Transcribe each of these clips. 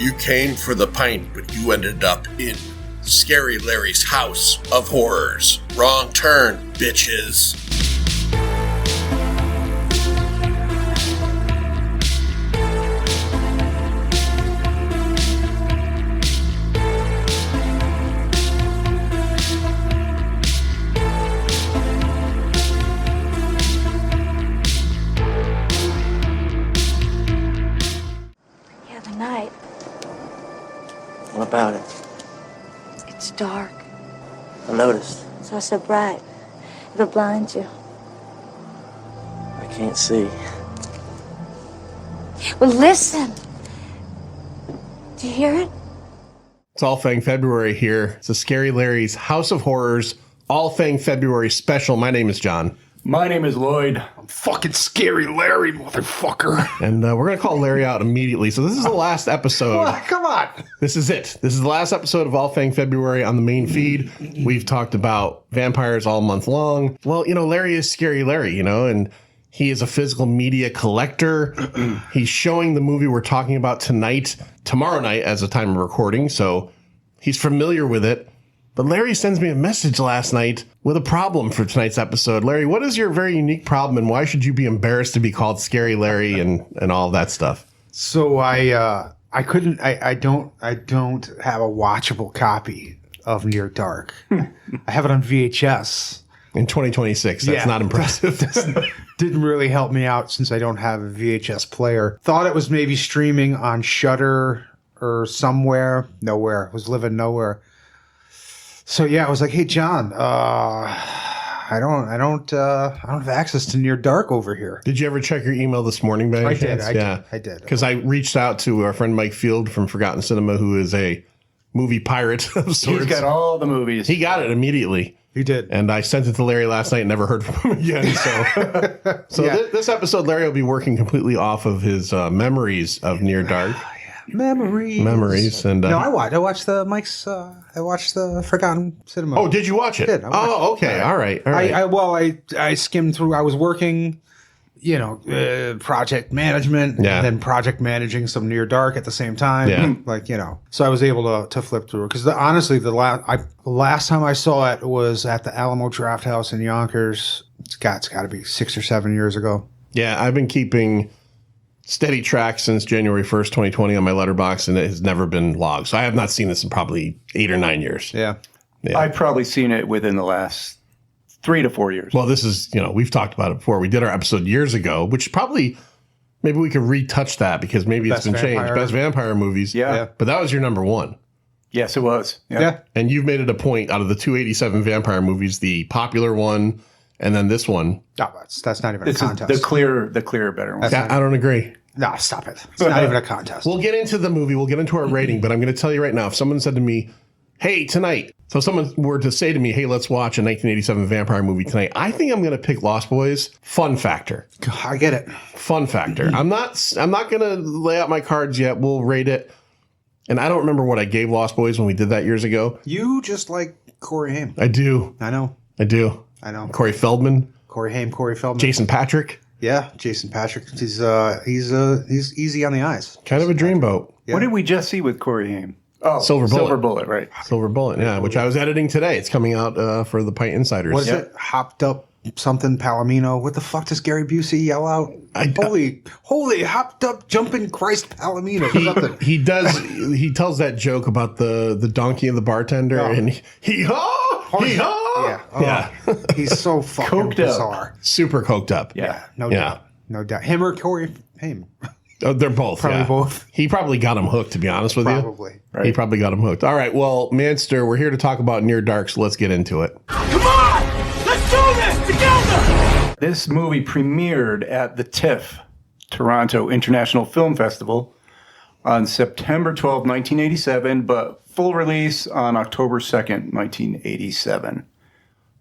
You came for the pint, but you ended up in Scary Larry's house of horrors. Wrong turn, bitches. What about it? It's dark. I noticed. It's also bright. It'll blind you. I can't see. Well, listen. Do you hear it? It's all Fang February here. It's a Scary Larry's House of Horrors, all Fang February special. My name is John. My name is Lloyd. I'm fucking Scary Larry, motherfucker. And we're going to call Larry out immediately. So this is the last episode. What? Come on. This is it. This is the last episode of All Fang February on the main feed. We've talked about vampires all month long. Well, Larry is Scary Larry, and he is a physical media collector. He's showing the movie we're talking about tomorrow night as a time of recording. So he's familiar with it. But Larry sends me a message last night with a problem for tonight's episode. Larry, what is your very unique problem, and why should you be embarrassed to be called Scary Larry and all that stuff? So I don't have a watchable copy of Near Dark. I have it on VHS. In 2026, that's not impressive. Didn't really help me out since I don't have a VHS player. Thought it was maybe streaming on Shudder or somewhere. Nowhere. I was living nowhere. So yeah, I was like, "Hey John, I don't have access to Near Dark over here." Did you ever check your email this morning, by any chance? I did. Because I reached out to our friend Mike Field from Forgotten Cinema, who is a movie pirate of sorts. He's got all the movies. He got it immediately. He did. And I sent it to Larry last night and never heard from him again. So this episode, Larry will be working completely off of his memories of Near Dark. Memories. And no, I watched the Forgotten Cinema. Oh, did you watch it? I did. Oh, okay. All right. I skimmed through. I was working, project management, and then project managing some Near Dark at the same time. Yeah. So I was able to flip through it because honestly, the last time I saw it was at the Alamo Draft House in Yonkers. It's got to be 6 or 7 years ago. Yeah, I've been keeping steady track since January 1st, 2020 on my letterbox, and it has never been logged. So I have not seen this in probably 8 or 9 years. Yeah. I've probably seen it within the last 3 to 4 years. Well, this is, we've talked about it before. We did our episode years ago, which probably, maybe we could retouch that because maybe it's been changed. Best vampire movies. Yeah. But that was your number one. Yes, it was. Yeah. And you've made it a point out of the 287 vampire movies, the popular one, and then this one. No, that's not even a contest. The clear better one. I don't agree. No, stop it. It's not even a contest. We'll get into the movie. We'll get into our rating, but I'm going to tell you right now, if someone said to me, hey, tonight, so if someone were to say to me, hey, let's watch a 1987 vampire movie tonight, I think I'm going to pick Lost Boys. Fun factor. I get it. Fun factor. I'm not going to lay out my cards yet. We'll rate it. And I don't remember what I gave Lost Boys when we did that years ago. You just like Corey Haim. I do. I know. I know. Corey Feldman. Corey Haim, Corey Feldman. Jason Patrick. Yeah, Jason Patrick. He's easy on the eyes. Kind of a dreamboat. Yeah. What did we just see with Corey Haim? Oh, Silver Bullet. Silver Bullet, right. Silver Bullet, yeah, which I was editing today. It's coming out for the Pint Insiders. What is it? Hopped up something Palomino. What the fuck does Gary Busey yell out? Holy hopped up jumping Christ Palomino. He tells that joke about the donkey and the bartender, and he-ho! Yeah. He's so fucking bizarre. Super coked up. Yeah, no doubt. Him or Corey Haim. Oh, they're both. Probably both. He probably got him hooked, to be honest with you. Probably. Right. He probably got him hooked. All right, well, Manster, we're here to talk about Near Dark, so let's get into it. Come on! Let's do this together! This movie premiered at the TIFF, Toronto International Film Festival, on September 12, 1987, but full release on October 2nd, 1987.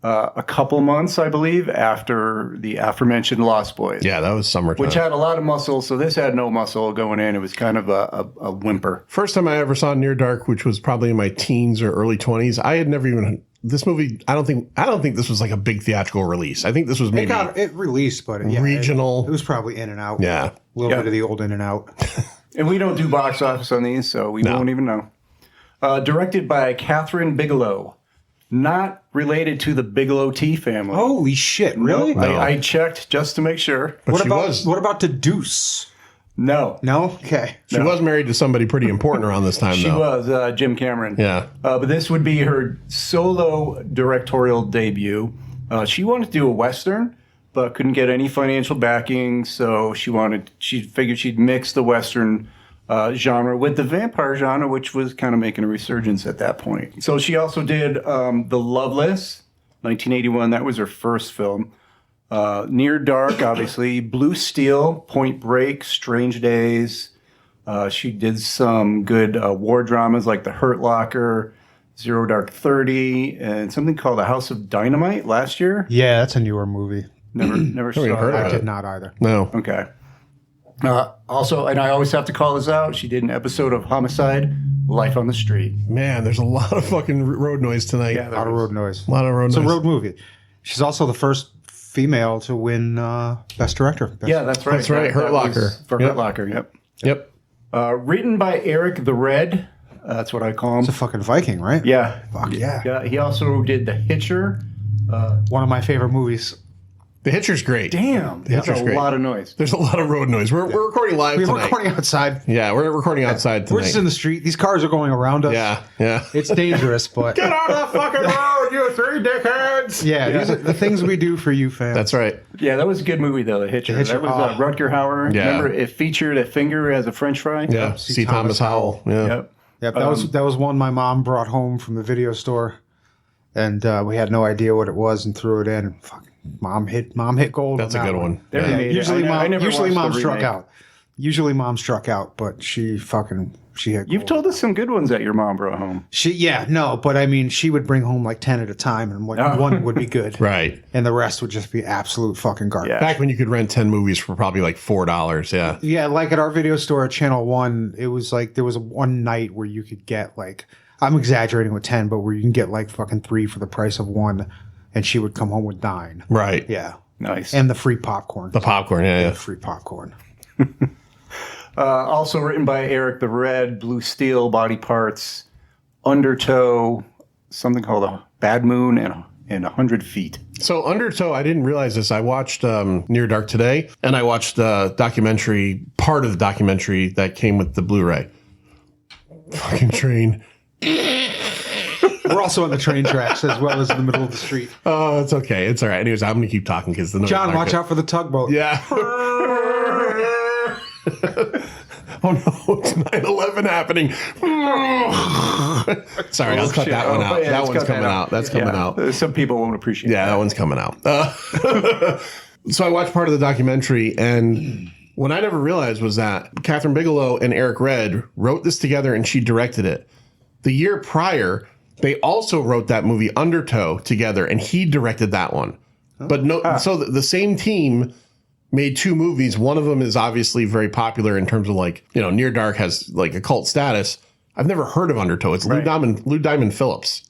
A couple months, I believe, after the aforementioned Lost Boys. Yeah, that was summertime. Which had a lot of muscle, so this had no muscle going in. It was kind of a whimper. First time I ever saw Near Dark, which was probably in my teens or early 20s, I had never even... This movie, I don't think this was like a big theatrical release. I think this was maybe... It released, but regional. It was probably in and out. Yeah. A little bit of the old in and out. And we don't do box office on these, so we won't even know. Directed by Catherine Bigelow. Not related to the Bigelow tea family. Holy shit! Really? No, I checked just to make sure. But What about the Deuce? No. No. Okay. She was married to somebody pretty important around this time, She though. was Jim Cameron. Yeah. But this would be her solo directorial debut. She wanted to do a Western, but couldn't get any financial backing, so she figured she'd mix the Western genre with the vampire genre, which was kind of making a resurgence at that point. So she also did The Loveless, 1981. That was her first film. Near Dark, obviously. Blue Steel, Point Break, Strange Days. She did some good war dramas like The Hurt Locker, Zero Dark 30, and something called The House of Dynamite last year. Yeah, that's a newer movie. Never saw heard it. of I it. did not either. No. Okay. Also, and I always have to call this out, she did an episode of Homicide, Life on the Street. Man, there's a lot of fucking road noise tonight. Yeah, A lot of road noise. A lot of road It's noise. a road movie. She's also the first female to win Best Director. Yeah, that's right. That's right, Hurt That was Locker. For Yep. Hurt Locker, yep. Yep. Written by Eric the Red. That's what I call him. It's a fucking Viking, right? Yeah. Fuck yeah. Yeah. He also did The Hitcher. One of my favorite movies. The Hitcher's great. Damn. That's Hitcher's a great. lot of noise. There's a lot of road noise. We're recording live We're tonight. recording outside. Yeah, we're recording outside tonight. We're just in the street. These cars are going around us. Yeah, yeah. It's dangerous, but Get on the fucking road, you three dickheads! yeah, these are the things we do for you fans. That's right. Yeah, that was a good movie, though, The Hitcher. Hitcher, That was Rutger Hauer. Yeah. Remember, it featured a finger as a french fry? Yeah, C. Thomas Howell. Yeah. Yep. Yep, that was one my mom brought home from the video store, and we had no idea what it was and threw it in. And fucking mom hit gold. That's on a that good one. They Yeah. made it. Usually, I never watched mom the struck remake. out. Usually, mom struck out, but she hit. You've told us some good ones that your mom brought home. But I mean, she would bring home like 10 at a time, and one would be good, Right. and the rest would just be absolute fucking garbage. Yeah. Back when you could rent 10 movies for probably like $4. Yeah. Yeah, like at our video store at Channel 1, it was like there was one night where you could get like, I'm exaggerating with 10, but where you can get like fucking 3 for the price of 1, and she would come home with 9. Right. Yeah. Nice. And the free popcorn. The popcorn. Yeah, yeah. Free popcorn. Also written by Eric the Red, Blue Steel, Body Parts, Undertow, something called A Bad Moon, and 100 Feet. So Undertow, I didn't realize this. I watched Near Dark today, and I watched the documentary, part of the documentary that came with the Blu-ray. Fucking train. We're also on the train tracks as well as in the middle of the street. Oh, it's okay. It's all right. Anyways, I'm going to keep talking because the John, watch out for the tugboat. Yeah. Oh no, it's 9/11 happening. Sorry, I'll cut shit. that one Oh, out. yeah, That let's one's cut that coming out. That's coming Yeah. out. Some people won't appreciate Yeah, that one's coming out. So I watched part of the documentary, and what I never realized was that Catherine Bigelow and Eric Red wrote this together, and she directed it. The year prior, they also wrote that movie Undertow together, and he directed that one. But no, so the same team made 2 movies. One of them is obviously very popular in terms of like, you know, Near Dark has like a cult status. I've never heard of Undertow. It's Lou Diamond Phillips.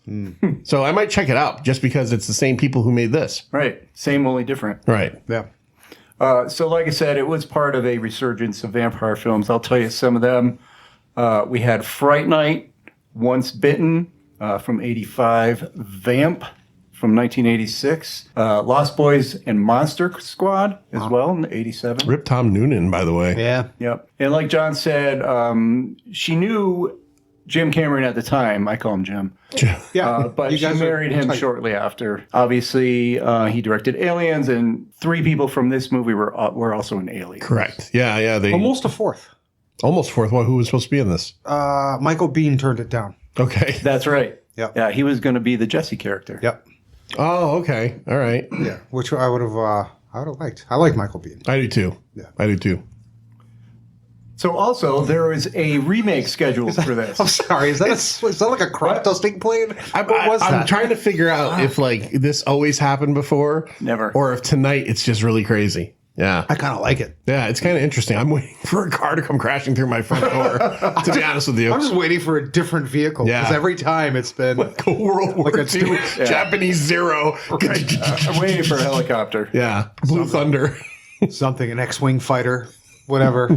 So I might check it out just because it's the same people who made this. Right. Same, only different. Right. Yeah. So like I said, it was part of a resurgence of vampire films. I'll tell you some of them. We had Fright Night, Once Bitten from 85, Vamp from 1986, Lost Boys and Monster Squad as well in 87. Rip Tom Noonan, by the way. Yeah. Yep. And like John said, she knew Jim Cameron at the time. I call him Jim. Yeah. But You she guys are married him tight. shortly after. Obviously, he directed Aliens, and 3 people from this movie were also in Aliens. Correct. Yeah, yeah. They Almost a fourth. almost fourth. Well, who was supposed to be in this? Michael Biehn turned it down. Okay. That's right. Yep. Yeah, he was going to be the Jesse character. Yep. Oh, okay. All right. Yeah. Which I would have liked. I like Michael Biehn. I do too. Yeah. I do too. So also, there is a remake scheduled for this. I'm sorry. Is that like a crop dusting plane? What was I'm that? trying to figure out if like this always happened before. Never. Or if tonight it's just really crazy. Yeah. I kind of like it. Yeah, it's kind of interesting. I'm waiting for a car to come crashing through my front door, to be honest with you. I'm just waiting for a different vehicle because Yeah. every time it's been World War a II, Japanese Zero. I'm waiting for a helicopter. Yeah, Blue Thunder. something, an X-wing fighter, whatever.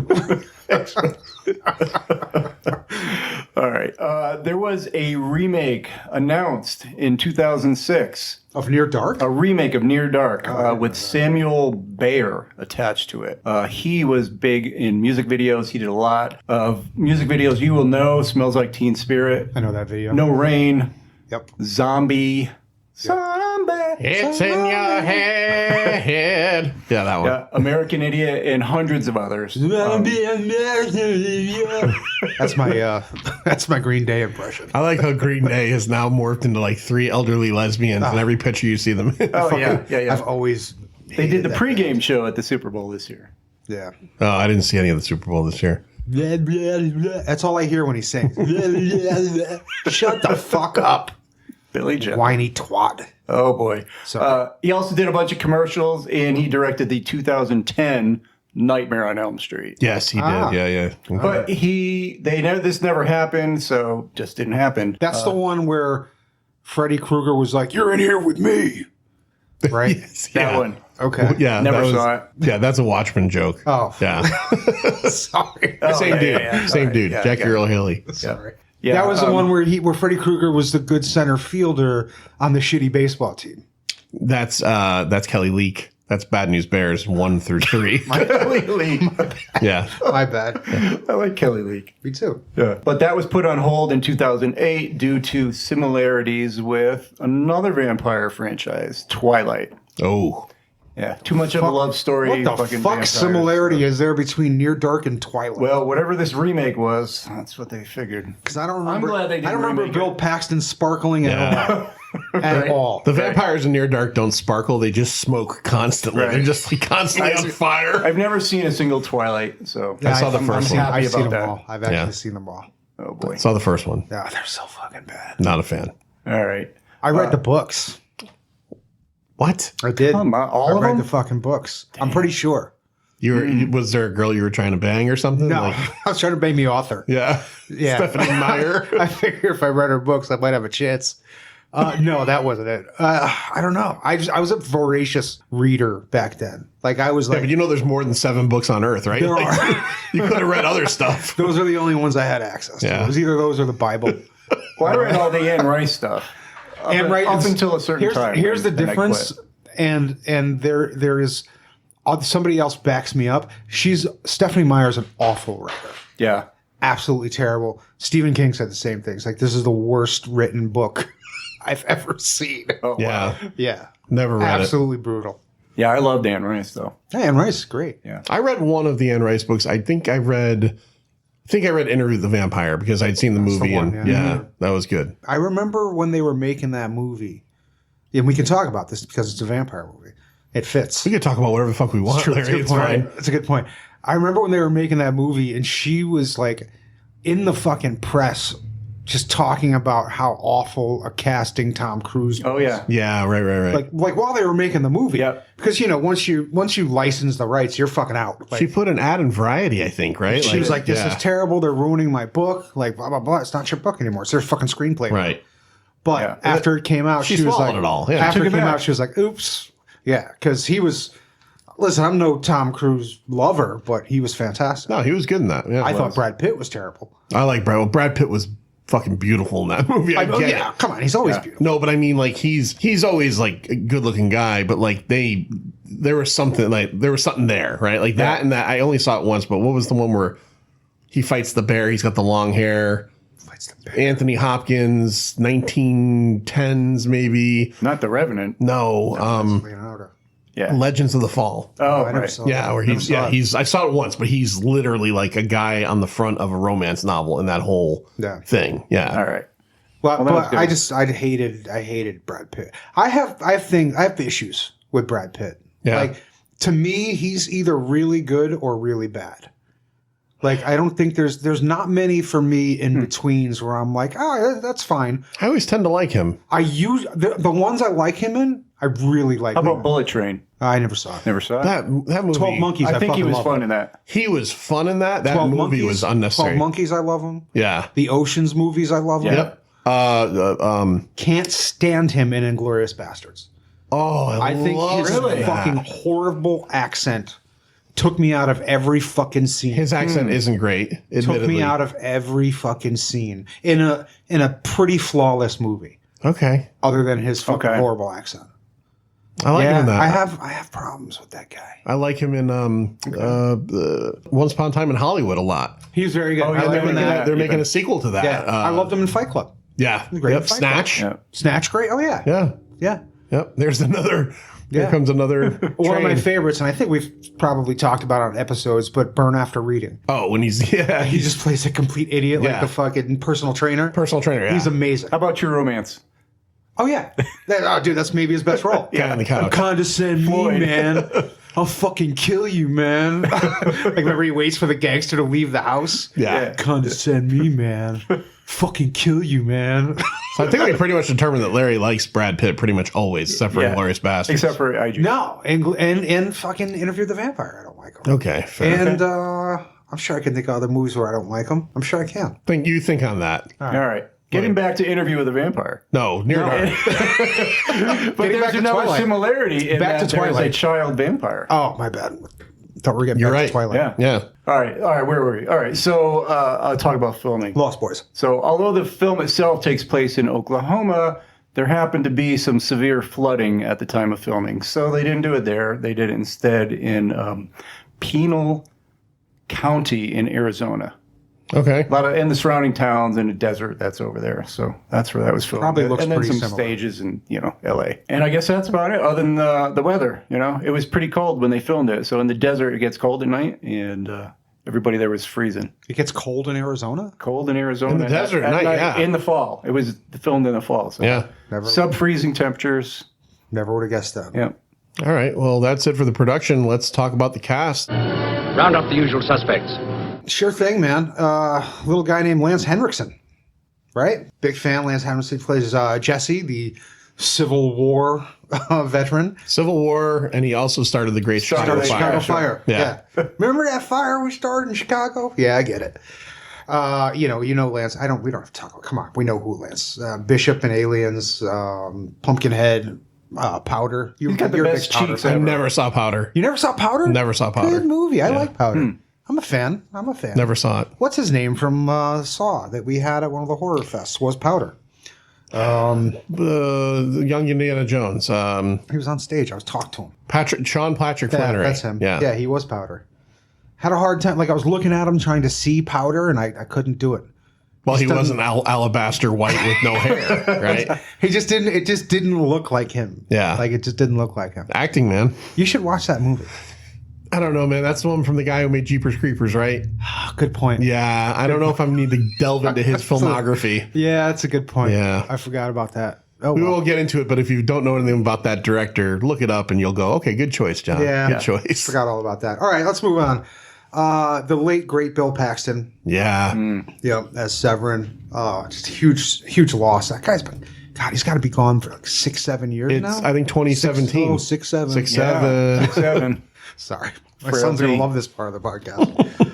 All right. There was a remake announced in 2006. Of Near Dark? A remake of Near Dark with Samuel Bayer attached to it. He was big in music videos. He did a lot of music videos you will know. Smells Like Teen Spirit. I know that video. No Rain. Yep. Zombie. Zombie. It's in your head. Yeah, that one. Yeah, American Idiot and hundreds of others. That's my Green Day impression. I like how Green Day has now morphed into like 3 elderly lesbians in every picture you see them in. Oh, yeah. I've always They did the that pregame show at the Super Bowl this year. Yeah. Oh, I didn't see any of the Super Bowl this year. That's all I hear when he sings. Shut the fuck up, Billy Joe. whiny twat. Oh, boy. Sorry. He also did a bunch of commercials, and he directed the 2010 Nightmare on Elm Street. Yes, he did. Yeah. But they know this never happened, so just didn't happen. That's the one where Freddy Krueger was like, "You're in here with me," right? That one. Okay. Yeah, Never saw it. Yeah, that's a Watchmen joke. Oh. Yeah. Sorry. Same dude. yeah. Same Right, dude. yeah, Jackie yeah. Earl Haley. Sorry. Yeah, That was the one where Freddy Krueger was the good center fielder on the shitty baseball team. That's Kelly Leak. That's Bad News Bears 1 through 3. Kelly Leak. Yeah. My bad. I like Kelly Leak. Me too. Yeah. But that was put on hold in 2008 due to similarities with another vampire franchise, Twilight. Oh. Yeah, too much of a love story. What the fucking fuck vampires. similarity is there between Near Dark and Twilight? Well, whatever this remake was, that's what they figured. Because I don't remember. glad they didn't I don't remember remake Bill Paxton sparkling at all. At all. The vampires in Near Dark don't sparkle. They just smoke constantly. Right. They're just like constantly on fire. I've never seen a single Twilight, so I saw the I'm first one. happy I've seen about them that. all. I've actually Yeah. seen them all. Oh boy. Saw the first one. Yeah, they're so fucking bad. Not a fan. All right. I read the books. What? I did. Come on, all I of read them? the fucking books. I'm pretty sure. You were? Was there a girl you were trying to bang or something? No, Like, I was trying to bang the author. yeah. Yeah. Stephanie Meyer. I figure if I read her books, I might have a chance. No, that wasn't it. I don't know. I was a voracious reader back then. Like I was Yeah, like, but you know there's more than 7 books on Earth, right? There Like, are. you could have read other stuff. those are the only ones I had access to. Yeah. It was either those or the Bible. Well, I read all the Anne Rice stuff. And right up until a certain time. Here's the and then I difference, quit. and there is somebody else backs me up. Stephanie Meyer's an awful writer, Yeah. absolutely terrible. Stephen King said the same things. Like this is the worst written book I've ever seen. Oh, Yeah. wow. Yeah, Never read absolutely brutal. Yeah, I loved Anne Rice, though. Hey, Anne Rice is great. Yeah. I read one of the Anne Rice books. I think I read Interview with the Vampire because I'd seen the movie one, and yeah. that was good. I remember when they were making that movie. And we can talk about this because it's a vampire movie. It fits. We could talk about whatever the fuck we want, True, Larry. it's a good It's point. fine. It's a good point. I remember when they were making that movie and she was like in the fucking press just talking about how awful a casting Tom Cruise was. Oh, yeah. Yeah, right. Like while they were making the movie. Yep. Because once you license the rights, you're fucking out. Like, she put an ad in Variety, I think, right? she was like, this yeah. is terrible. They're ruining my book. Like, blah, blah, blah. It's not your book anymore. It's their fucking screenplay. Right. But Yeah. after it came out, She she was swallowed like, it all. Yeah. After Took it it came back. out, she was like, oops. Yeah. Because he was, listen, I'm no Tom Cruise lover, but he was fantastic. No, he was good in that. Yeah, I thought Brad Pitt was terrible. I like Brad. Well, Brad Pitt was fucking beautiful in that movie. I get it. Come on. He's always beautiful. No, but I mean, like he's always like a good looking guy, but like there was something there, right? Like that and that. I only saw it once, but what was the one where he fights the bear? He's got the long hair. Anthony Hopkins, 1910s maybe. Not The Revenant. No, Leonardo. Yeah. Legends of the Fall. Oh, I never right. saw Yeah, that. where Never saw it. I saw it once, but he's literally like a guy on the front of a romance novel in that whole thing. Yeah. All right. Well, Well, that was but good. I hated Brad Pitt. I have issues with Brad Pitt. Yeah. Like to me, he's either really good or really bad. Like I don't think there's not many for me in betweens where I'm like, oh, that's fine. I always tend to like him. I use the ones I like him in. I really like. How him about in. Bullet Train? I never saw it. Never saw it? That movie. 12 Monkeys. I think he fucking was love fun him. in that. He was fun in that. That 12 movie Monkeys was unnecessary. 12 Monkeys. I love him. Yeah. The Ocean's movies. I love him. Yep. Can't stand him in Inglourious Bastards. Oh, I think love his that. fucking horrible accent Took me out of every fucking scene. His accent isn't great. Took Admittedly. me out of every fucking scene in a pretty flawless movie. Okay. Other than his fucking Okay. horrible accent. I like him in that. I have problems with that guy. I like him in Once Upon a Time in Hollywood a lot. He's very good. Oh, I yeah, like They're him in making, that. they're making a sequel to that. Yeah, I loved him in Fight Club. Yeah. great Yep. in Fight Snatch. Yeah. Snatch, great. Oh yeah, Yeah. yeah. Yep. There's another. Here Yeah. comes another. One of my train. favorites, and I think we've probably talked about it on episodes, but Burn After Reading. Oh, when he's He just plays a complete idiot, Yeah. like the fucking personal trainer. personal trainer. Yeah. He's amazing. How about True Romance? Oh yeah, dude, that's maybe his best role. Guy on the couch. Condescend me, man. I'll fucking kill you, man. Like remember he waits for the gangster to leave the house. Yeah. Condescend me, man. Fucking kill you, man. So I think we pretty much determined that Larry likes Brad Pitt pretty much always, except for Yeah. Inglourious Bastards. Except for IG. No, and fucking Interview with the Vampire. I don't like him. Okay. Fair. And I'm sure I can think of other movies where I don't like him. I'm sure I can. Think on that. All right. Getting back to Interview with a Vampire. No, near dark. But Getting there's back to another Twilight. similarity in Back that to there's a Twilight. child vampire. Oh, my bad. Thought we were getting You're back right. to Twilight. Yeah. Yeah. All right. Where were we? All right. So I'll talk about filming. Lost Boys. So although the film itself takes place in Oklahoma, there happened to be some severe flooding at the time of filming. So they didn't do it there. They did it instead in Pinal County in Arizona. Okay. A lot of in the surrounding towns and the desert that's over there. So that's where that was filmed. Probably looks and then pretty some similar. stages in LA. And I guess that's about it. Other than the weather, it was pretty cold when they filmed it. So in the desert it gets cold at night, and everybody there was freezing. It gets cold in Arizona? Cold in Arizona. In the desert at night, yeah. In the fall. It was filmed in the fall. So Yeah. Never, sub-freezing temperatures. never would have guessed that. Yeah. All right. Well, that's it for the production. Let's talk about the cast. Round up the usual suspects. Sure thing, man. Little guy named Lance Henriksen, right? Big fan. Lance Henriksen plays Jesse, the Civil War veteran. Civil War, and he also started the Great Chicago Started Fire. Chicago sure. Fire. Yeah. Remember that fire we started in Chicago? Yeah, I get it. You know Lance. We don't have to talk about. Come on, we know who Lance. Bishop and Aliens, Pumpkinhead, Powder. He's got the you're a best big Powder cheeks fan. I ever. never saw Powder. You never saw Powder? Never saw Powder. Good movie. I Yeah. like Powder. I'm a fan. Never saw it. What's his name from Saw that we had at one of the horror fests? Was Powder. The young Indiana Jones. He was on stage. I was talking to him. Sean Patrick Yeah, Flannery. that's him. Yeah. Yeah, he was Powder. Had a hard time. Like I was looking at him trying to see Powder, and I couldn't do it. Well, he Just wasn't alabaster white with no hair, right? He just didn't. It just didn't look like him. Yeah. like it just didn't look like him. Acting, man. You should watch that movie. I don't know, man. That's the one from the guy who made Jeepers Creepers, right? Good point. Yeah. I don't know if I need to delve into his filmography. Yeah, that's a good point. Yeah. I forgot about that. Oh, We well. will get into it, but if you don't know anything about that director, look it up and you'll go, okay, good choice, John. Yeah. Good choice. Forgot all about that. All right, let's move on. The late great Bill Paxton. Yeah. Yeah, as Severin. Just a huge loss. That guy's been. God, he's got to be gone for like 6-7 years It's, now. I think, 2017. 6, 7. 6, Yeah. 7. 7. Sorry. My Frailty. son's going to love this part of the podcast.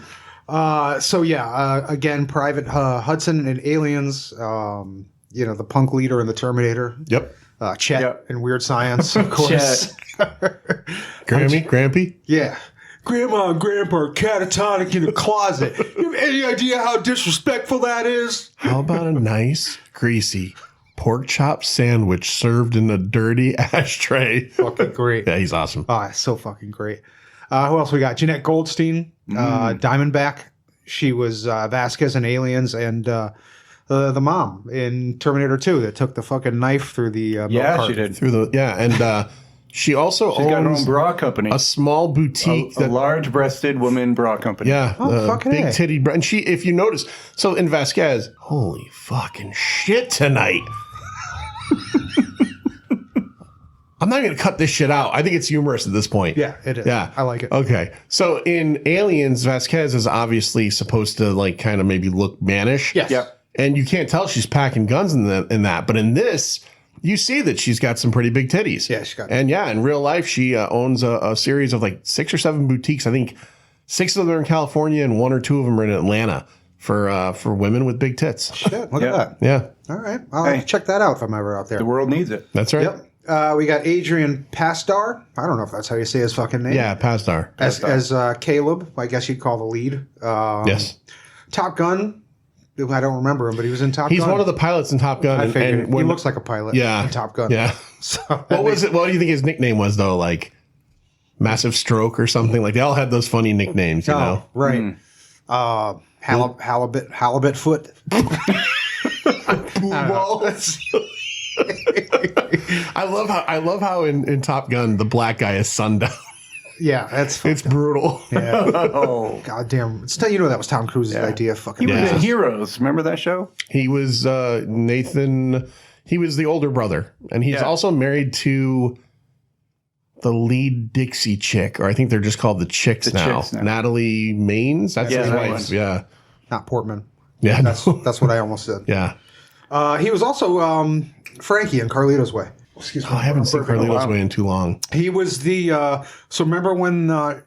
Again, Private Hudson and Aliens, the punk leader in the Terminator. Yep. Chet Yep. in Weird Science, of course. Grampy? Yeah. Grandma and Grandpa are catatonic in a closet. You have any idea how disrespectful that is? How about a nice, greasy pork chop sandwich served in a dirty ashtray? Fucking great. Yeah, he's awesome. Oh, it's so fucking great. Who else we got? Jeanette Goldstein, Diamondback. She was Vasquez in Aliens, and the mom in Terminator 2 that took the fucking knife through the milk Yeah, carton. she did. Through the and she also She's got her own owns bra company. a small boutique A large-breasted woman bra company. yeah, fucking big A. titty bra. And she, if you notice, so in Vasquez, holy fucking shit tonight. I'm not going to cut this shit out. I think it's humorous at this point. Yeah, it is. Yeah. I like it. Okay. So in Aliens, Vasquez is obviously supposed to like kind of maybe look mannish. Yes. Yep. And you can't tell she's packing guns in that. But in this, you see that she's got some pretty big titties. Yeah, she's got- And yeah, in real life, she owns a series of like 6 or 7 boutiques. I think 6 of them are in California and 1 or 2 of them are in Atlanta for women with big tits. Shit, look Yeah. at that. Yeah, All right. I'll have to check that out if I'm ever out there. The world needs it. that's right. Yep. We got Adrian Pasdar. I don't know if that's how you say his fucking name. Yeah, Pasdar. As Caleb, I guess you'd call the lead. Yes. Top Gun. I don't remember him, but he was in Top Gun. He's one of the pilots in Top Gun. I figured. And when, he looks like a pilot in Top Gun. Yeah. So, What was it? What do you think his nickname was, though? Like Massive Stroke or something? Like they all had those funny nicknames, you know? Right. Halibut Foot. I love how in Top Gun the black guy is Sundown. Yeah, it's brutal. Yeah. Oh, goddamn! That was Tom Cruise's idea. Fucking. he was in Heroes. Remember that show? He was Nathan. He was the older brother, and he's also married to the lead Dixie chick, or I think they're just called the Chicks now. Natalie Maines. That's his wife. Yeah, not Portman. Yeah, that's what I almost said. Yeah. He was also Frankie in Carlito's Way. Excuse me. I haven't seen Carlito's Way in too long. He was the. So remember when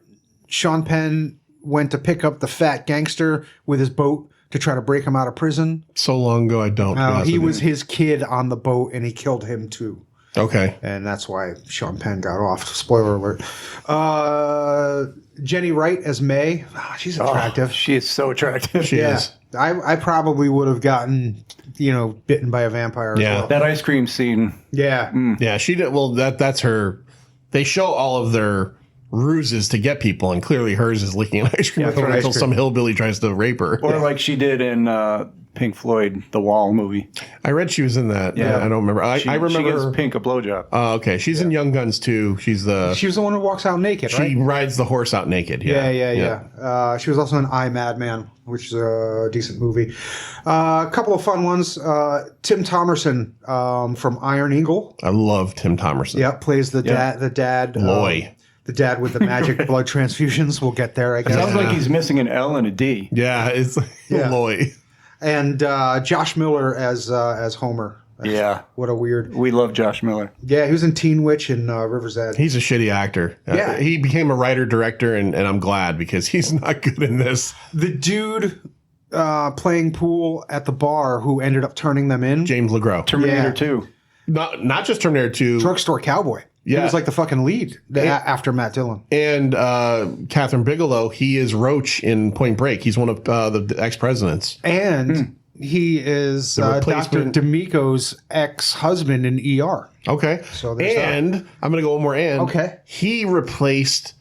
Sean Penn went to pick up the fat gangster with his boat to try to break him out of prison? So long ago, I don't. He was his kid on the boat, and he killed him too. Okay. And that's why Sean Penn got off. Spoiler alert. Jenny Wright as May. Oh, she's attractive. Oh, she is so attractive. She is. I probably would have gotten, bitten by a vampire as well. That ice cream scene. Yeah. Yeah, she did. Well, that's her. They show all of their ruses to get people, and clearly hers is licking an ice cream with her until some hillbilly tries to rape her. Or like she did in Pink Floyd, The Wall movie. I read she was in that. Yeah, I don't remember. I remember she gives Pink a blowjob. Oh, okay. She's in Young Guns too. She was the one who walks out naked, right? She rides the horse out naked. Yeah. She was also in I, Madman, which is a decent movie. A couple of fun ones. Tim Thomerson from Iron Eagle. I love Tim Thomerson. Yeah, plays the dad. Loy. The dad with the magic blood transfusions. We'll get there, I guess. Sounds like he's missing an L and a D. Yeah, it's Loy. And Josh Miller as Homer. What a weird. We love Josh Miller. Yeah, he was in Teen Witch and River's Edge. He's a shitty actor. Yeah. He became a writer-director, and I'm glad because he's not good in this. The dude playing pool at the bar who ended up turning them in. James LeGros. Terminator 2. Not just Terminator 2. Drugstore Cowboy. Yeah. He was like the fucking lead after Matt Dillon. And Catherine Bigelow, he is Roach in Point Break. He's one of the ex-presidents. And he is Dr. D'Amico's ex-husband in ER. Okay. So I'm going to go one more and. Okay. He replaced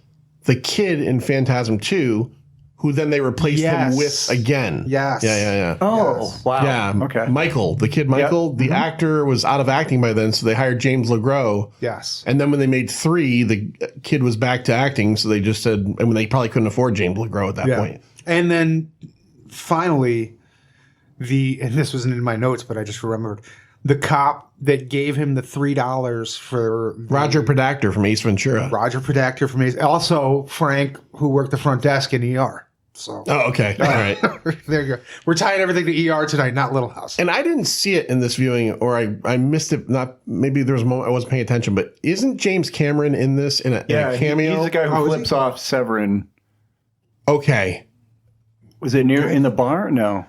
the kid in Phantasm 2, who then they replaced him with again. Yes. Yeah. Oh, wow. Yeah. Okay. Michael, the kid Michael, the actor was out of acting by then, so they hired James LeGros. Yes. And then when they made 3, the kid was back to acting, so they just said, and they probably couldn't afford James LeGros at that point. And then finally, and this wasn't in my notes, but I just remembered, the cop that gave him the $3 for Roger Predactor from Ace Ventura. Roger Predactor from Ace. Also, Frank, who worked the front desk in ER. So. Oh, okay. All right. There you go. We're tying everything to ER tonight, not Little House. And I didn't see it in this viewing, or I missed it. Maybe there was a moment I wasn't paying attention, but isn't James Cameron in this in a cameo? He's the guy who flips off Severin. Okay. Was it in the bar? No.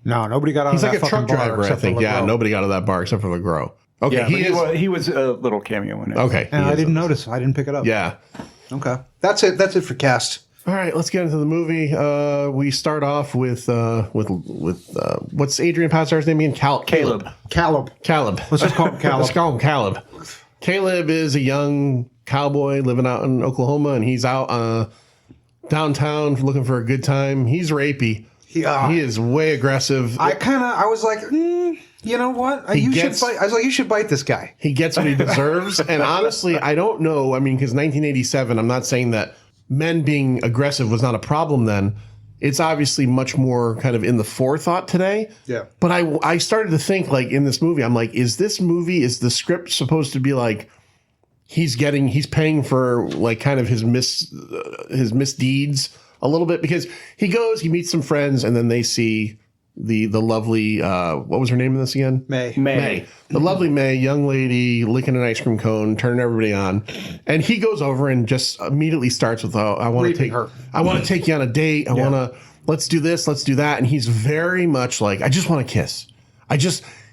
No, nobody got out He's of that like a truck driver, I think. Yeah, nobody got out of that bar except for LeGros. Okay, yeah, he was a little cameo in it. Okay. And I didn't notice. I didn't pick it up. Yeah. Okay. That's it. That's it for cast. All right, let's get into the movie. We start off with what's Adrian Pasdar's name again? Caleb. Let's just call him Caleb. Let's call him Caleb. Caleb is a young cowboy living out in Oklahoma, and he's out downtown looking for a good time. He's rapey. He is way aggressive. I was like, you know what? You should bite. I was like, you should bite this guy. He gets what he deserves. And honestly, I don't know. I mean, because 1987, I'm not saying that men being aggressive was not a problem then. It's obviously much more kind of in the forethought today. Yeah. But I started to think, like, in this movie, I'm like, is the script supposed to be like, he's paying for like kind of his misdeeds a little bit, because he meets some friends, and then they see the lovely what was her name in this again? May. The lovely May, young lady licking an ice cream cone, turning everybody on, and he goes over and just immediately starts with, I want to take you on a date. Let's do this, let's do that, and he's very much like, I just want to kiss.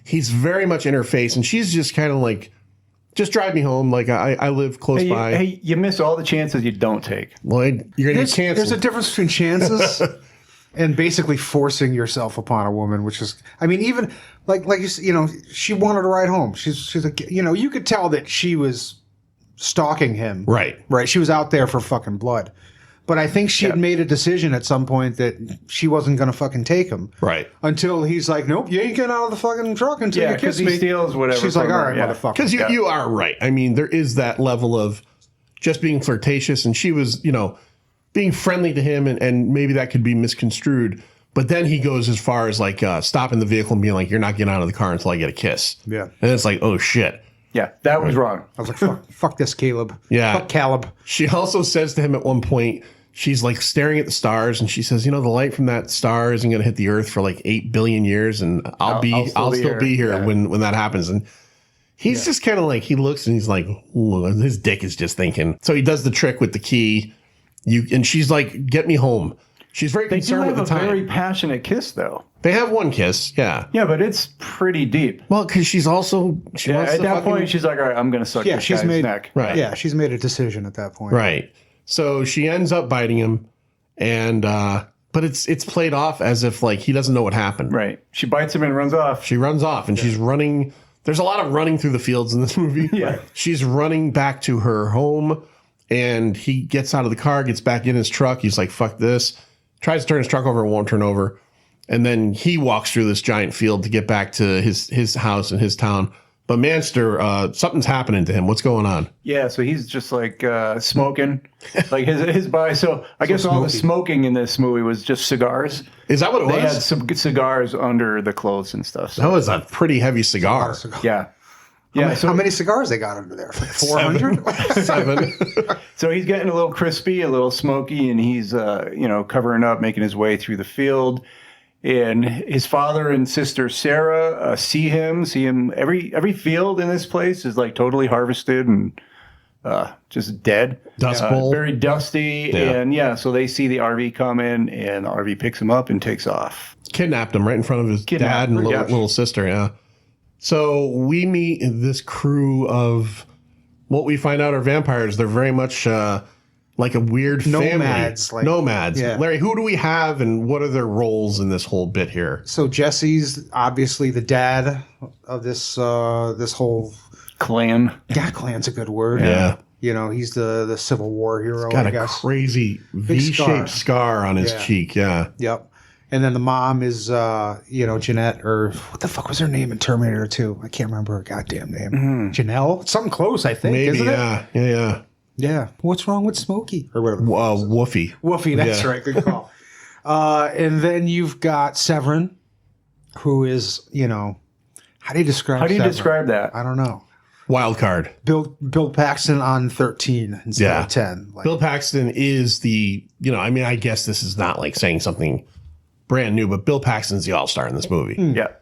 He's very much in her face, and she's just kind of like just drive me home. Like I live close by. Hey, you miss all the chances you don't take. Lloyd, you're going to get canceled. There's a difference between chances and basically forcing yourself upon a woman, which is, I mean, even like you know, she wanted to ride home. She's a, you know, you could tell that she was stalking him. Right. She was out there for fucking blood. But I think she had made a decision at some point that she wasn't going to fucking take him. Right. Until he's like, nope, you ain't getting out of the fucking truck until you kiss me. He steals whatever. She's like, all right, yeah. motherfucker. Because you are right. I mean, there is that level of just being flirtatious, and she was, you know, being friendly to him, and maybe that could be misconstrued. But then he goes as far as like stopping the vehicle and being like, you're not getting out of the car until I get a kiss. Yeah. And it's like, oh, shit. Yeah, that was wrong. I was like, fuck this, Caleb. Yeah. Fuck Caleb. She also says to him at one point, she's like staring at the stars, and she says, you know, the light from that star isn't going to hit the earth for like 8 billion years, and I'll still be here when that happens. And he's just kind of like, he looks and he's like, ooh, his dick is just thinking. So he does the trick with the key. And she's like, get me home. She's very concerned at the time. They do have a very passionate kiss, though. They have one kiss, yeah. Yeah, but it's pretty deep. Well, because she's also... at that point, she's like, all right, I'm going to suck this guy's neck. Right. Yeah, she's made a decision at that point. Right. So she ends up biting him, and but it's played off as if like he doesn't know what happened. Right. She bites him and runs off. She runs off, and she's running. There's a lot of running through the fields in this movie. Yeah. She's running back to her home, and he gets out of the car, gets back in his truck. He's like, fuck this. Tries to turn his truck over, and won't turn over. And then he walks through this giant field to get back to his house and his town. But Manster, something's happening to him. What's going on? Yeah, so he's just like smoking, like his body. So I guess all the smoking in this movie was just cigars. Is that what it was? They had some cigars under the clothes and stuff. So. That was a pretty heavy cigar. Yeah. Yeah. How many cigars they got under there? 400? 7. So he's getting a little crispy, a little smoky, and he's covering up, making his way through the field. And his father and sister Sarah see him. Every field in this place is like totally harvested and just dead. Dust bowl. Very dusty. Yeah. And so they see the RV come in, and the RV picks him up and takes off. Kidnapped him right in front of his dad and little sister, yeah. So we meet this crew of what we find out are vampires. They're very much... like a weird Nomads, family. Nomads. Yeah. Larry, who do we have and what are their roles in this whole bit here? So Jesse's obviously the dad of this whole clan. Yeah, clan's a good word. Yeah. You know, he's the Civil War hero, Got I a guess. crazy V-shaped scar on his cheek, yeah. Yep. And then the mom is, Jeanette, or what the fuck was her name in Terminator 2? I can't remember her goddamn name. Mm-hmm. Janelle? Something close, I think, Maybe, isn't it? Yeah. Yeah. What's wrong with Smokey? Or whatever. Woofy. Woofy, that's right. Good call. And then you've got Severin, who is, how do you describe How do you Severin? describe that? I don't know. Wild card. Bill Paxton on 13 instead of 10. Bill Paxton is the, I guess this is not like saying something brand new, but Bill Paxton's the all-star in this movie. Yeah.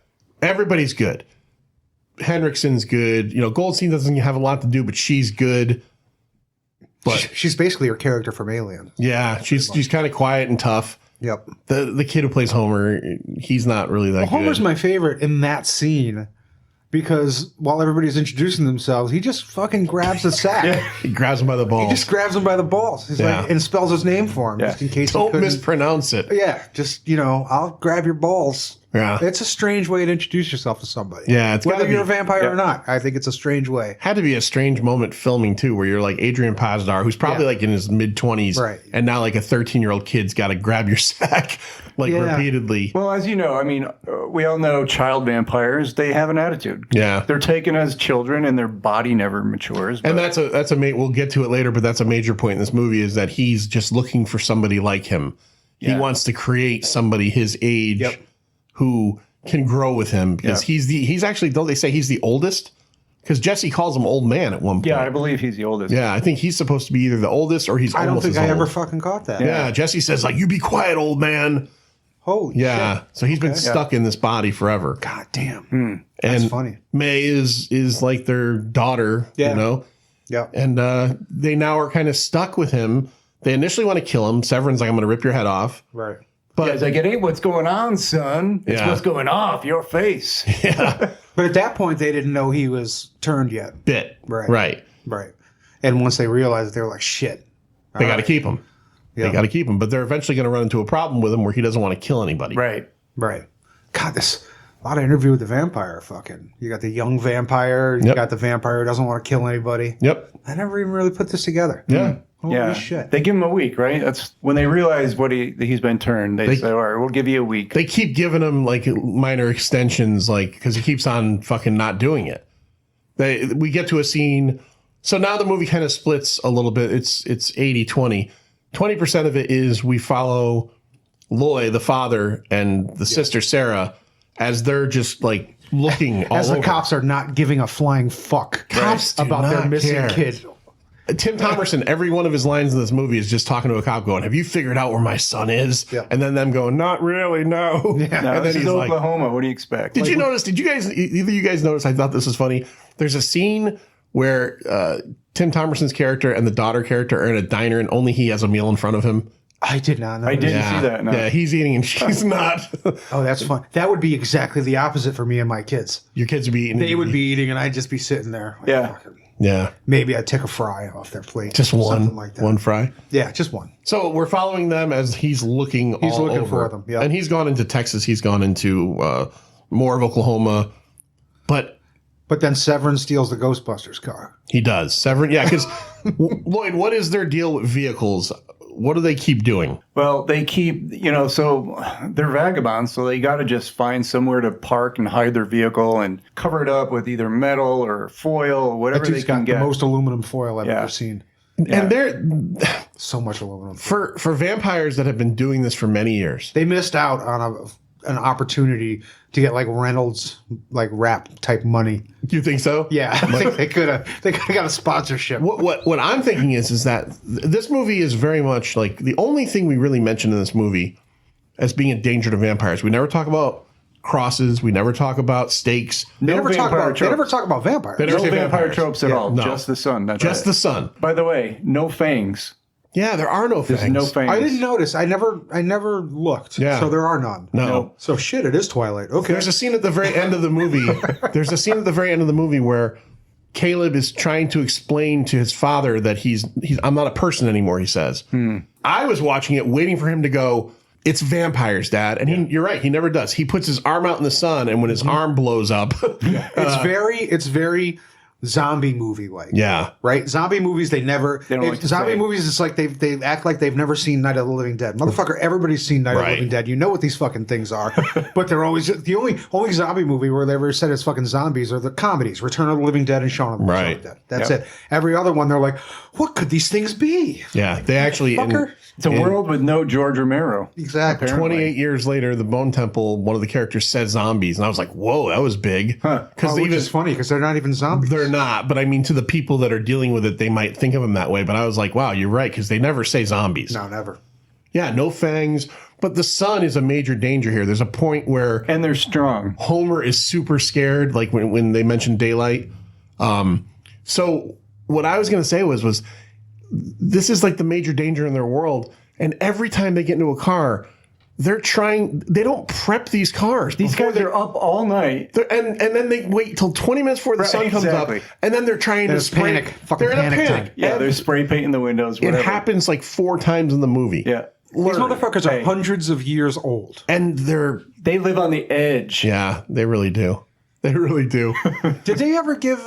Everybody's good. Henriksen's good. Goldstein doesn't have a lot to do, but she's good. But she's basically her character from Alien. Yeah, she's kind of quiet and tough. Yep. The kid who plays Homer, he's not really that good. Homer's my favorite in that scene because while everybody's introducing themselves, he just fucking grabs the sack. Yeah. He grabs him by the balls. He just grabs him by the balls. He's like, and spells his name for him just in case Don't mispronounce it. Yeah, just, I'll grab your balls. Yeah. It's a strange way to introduce yourself to somebody. Yeah, it's whether you're a vampire or not. I think it's a strange way. Had to be a strange moment filming too, where you're like Adrian Pazdar, who's probably like in his mid-20s, right? And now like a 13-year-old kid's got to grab your sack repeatedly. Well, as you know, we all know child vampires. They have an attitude. Yeah, they're taken as children, and their body never matures. And that's a we'll get to it later, but that's a major point in this movie is that he's just looking for somebody like him. Yeah. He wants to create somebody his age who can grow with him because he's actually, don't they say he's the oldest? Because Jesse calls him old man at one point. Yeah, I believe he's the oldest. Yeah, I think he's supposed to be either the oldest or he's almost as old. I don't think I ever fucking caught that. Yeah, Jesse says like, you be quiet, old man. Holy shit. So he's been stuck in this body forever. God damn. That's funny. May is like their daughter, Yeah. And they now are kind of stuck with him. They initially want to kill him. Severin's like, I'm going to rip your head off. Right. But Yeah, it's like, it ain't what's going on, son. It's Yeah. what's going off your face. yeah, But at that point, they didn't know he was turned yet. bit Right. Right. And once they realized it, they were like, shit. They got to keep him. Yeah. They got to keep him, but they're eventually going to run into a problem with him where he doesn't want to kill anybody. Right. Right. God, this a lot of Interview with the Vampire fucking. You got the young vampire. You Yep. got the vampire who doesn't want to kill anybody. Yep. I never even really put this together. Yeah. Holy Yeah. shit. They give him a week, right? That's when they realize he's been turned. They say, all right, we'll give you a week. They keep giving him like minor extensions, like because he keeps on fucking not doing it. We get to a scene. So now the movie kind of splits a little bit. It's 80-20. 20% of it is we follow Loy, the father, and the sister Sarah as they're just like looking all As the over. cops are not giving a flying fuck Cops do about their not missing care. kid. Tim Thomerson, every one of his lines in this movie is just talking to a cop going, have you figured out where my son is? Yeah. And then them going, not really, no. No, And then this is he's like, Oklahoma. What do you expect? did you notice, either you guys notice, I thought this was funny. There's a scene where Tim Thomerson's character and the daughter character are in a diner and only he has a meal in front of him. I did not know. I didn't Yeah. see that. No. Yeah, he's eating and she's not. Oh, that's fun. That would be exactly the opposite for me and my kids. Your kids would be eating. They would be eating and I'd just be sitting there. Like, Yeah. fucking- Yeah. Maybe I'd take a fry off their plate. Just Something one, like that. one fry. Yeah, just one. So we're following them as he's looking He's all looking over. for them, yeah. And he's gone into Texas. He's gone into more of Oklahoma. But But then Severin steals the Ghostbusters car. he does. Severin, yeah, because Lloyd, what is their deal with vehicles? What do they keep doing? Well, they keep, so they're vagabonds, so they got to just find somewhere to park and hide their vehicle and cover it up with either metal or foil or whatever That they dude's can got get. the most aluminum foil I've Yeah. ever seen. And they're So much aluminum. for vampires that have been doing this for many years. They missed out on an opportunity to get like Reynolds like rap type money. Do you think so? Yeah, I think they could have got a sponsorship. What I'm thinking is that this movie is very much like the only thing we really mention in this movie as being a danger to vampires. We never talk about crosses. We never talk about stakes. They never talk vampire about vampires. They never No say vampire vampires. tropes at all. no. Just the sun. That's Just it. the sun. By the way, no fangs. Yeah, there are no There's fangs. no fangs. I didn't notice. I never looked. Yeah. So there are none. No. So shit, it is Twilight. Okay. There's a scene at the very end of the movie. There's a scene at the very end of the movie where Caleb is trying to explain to his father that he's I'm not a person anymore, he says. I was watching it waiting for him to go, it's vampires, Dad. And you're right, he never does. He puts his arm out in the sun and when his arm blows up. It's very zombie movie like. Yeah. Right? Zombie movies, they never. They don't like to zombie say. movies, it's like they act like they've never seen Night of the Living Dead. Motherfucker, everybody's seen Night of Right. the Living Dead. You know what these fucking things are. But they're always the only zombie movie where they ever said it's fucking zombies are the comedies, Return of the Living Dead and Shaun of the Right. Dead. That's it. Every other one, they're like, what could these things be? Yeah. They actually Fucker. It's a world with no George Romero. Exactly. 28 years later, the Bone Temple, one of the characters said zombies. And I was like, whoa, that was big. Because Which is funny because they're not even zombies. they're not. But I mean, to the people that are dealing with it, they might think of them that way. But I was like, wow, you're right. Because they never say zombies. No, never. Yeah, no fangs. But the sun is a major danger here. There's a point where And they're strong. Homer is super scared, like when they mentioned daylight. So what I was going to say was this is like the major danger in their world. And every time they get into a car, they don't prep these cars. These guys are up all night. And then they wait till 20 minutes before the Right, sun comes exactly. up. And then they're trying to There's spray. panic. Fucking They're in a panic panic. time. Yeah, And they're spray painting the windows. it Whatever. happens like 4 times in the movie. Yeah. These motherfuckers are Hey. hundreds of years old. And They live on the edge. yeah, they really do. They really do. Did they ever give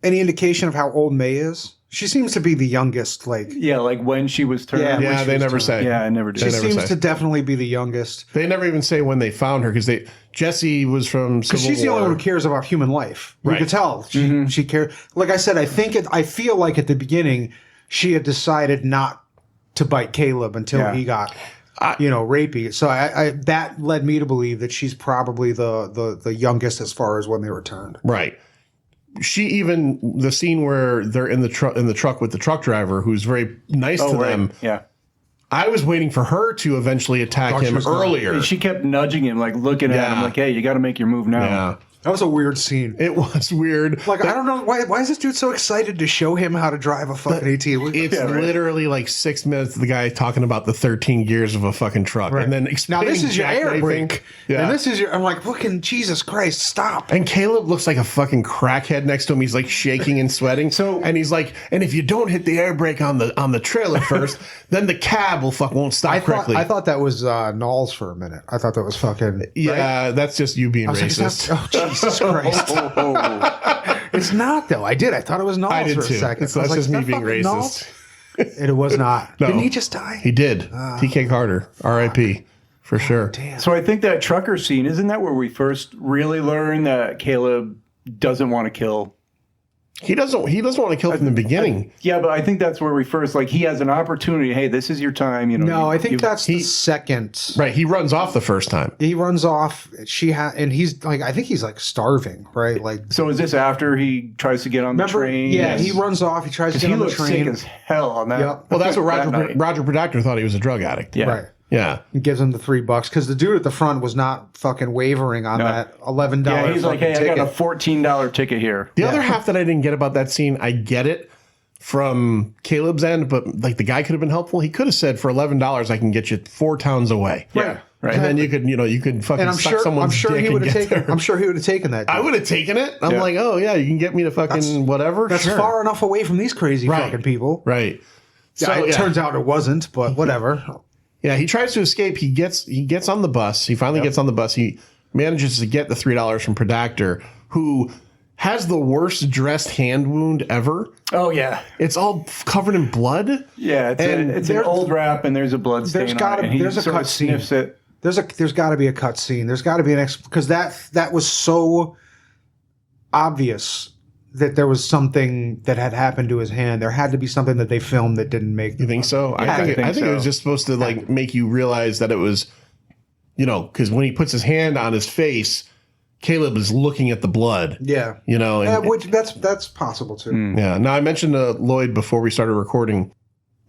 any indication of how old May is? She seems to be the youngest. Like Yeah, like when she was turned. Yeah, Yeah, she they was never turned. say. Yeah, I never did. she never seems say. to definitely be the youngest. They never even say when they found her because Jesse was from Civil Because she's the War. only one who cares about human life. You Right. could tell she cared. Like I said, I feel like at the beginning she had decided not to bite Caleb until he got, rapey. So I that led me to believe that she's probably the youngest as far as when they were turned. Right. She even the scene where they're in the truck with the truck driver who's very nice to right. them. Yeah. I was waiting for her to eventually attack Thought she him was gonna- earlier. And she kept nudging him, like looking at Yeah. him, like, "Hey, you got to make your move now." Yeah. That was a weird scene. It was weird. Like, I don't know why is this dude so excited to show him how to drive a fucking AT? It's literally like 6 minutes of the guy talking about the 13 gears of a fucking truck, and then now explaining this is your air jackknifing. brake, and this is your. I'm like, fucking Jesus Christ, stop! And Caleb looks like a fucking crackhead next to him. He's like shaking and sweating. And he's like, and if you don't hit the air brake on the trailer first, then the cab won't stop correctly. I thought that was Knowles for a minute. I thought that was fucking. Yeah, that's just you being I was like, racist. oh Jesus Christ! It's not though. I thought it was Knowles I did for a too. second. So that's just me being fucking racist. Knowles? And it was not. No. Didn't he just die? He did. TK Carter, R.I.P. For sure. Damn. So I think that trucker scene, isn't that where we first really learn that Caleb doesn't want to kill? He doesn't want to kill from the beginning. Yeah, but I think that's where we first, like, he has an opportunity. Hey, this is your time. You know. No, I think that's the second. Right, he runs off the first time. He runs off. And he's like, I think he's like starving, right? Like, So is this after he tries to get on the train? Yeah, he runs off. He tries to get He on the looks train. sick as hell on that. Yep. Well, that's what that night. Roger Predactor thought he was a drug addict. Yeah. Right. Yeah. He gives him the $3 because the dude at the front was not fucking wavering on that $11. Yeah, he's like, hey, ticket. I got a $14 ticket here. The other half that I didn't get about that scene, I get it from Caleb's end, but like the guy could have been helpful. He could have said, for $11, I can get you 4 towns away. Yeah. Right. And then you could fucking And I'm suck sure, someone's dick he would and have get taken. there. I'm sure he would have taken that. I would have taken it. I'm like, oh yeah, you can get me to fucking whatever. That's Sure. far enough away from these crazy fucking people. Right. So it turns out it wasn't, but whatever. Yeah, he tries to escape. He gets on the bus. He finally gets on the bus. He manages to get the $3 from Predactor, who has the worst dressed hand wound ever. Oh, yeah. It's all covered in blood. Yeah, it's an old wrap, and there's a blood stain on it. And There's a sort cut of scene. sniffs it. There's got to be a cut scene. There's got to be an because that was so obvious that there was something that had happened to his hand. There had to be something that they filmed that didn't make. You think so? Yeah, I think so. it was just supposed to like make you realize that it was, because when he puts his hand on his face, Caleb is looking at the blood. Yeah, and, which that's possible too. Yeah. Now I mentioned to Lloyd before we started recording,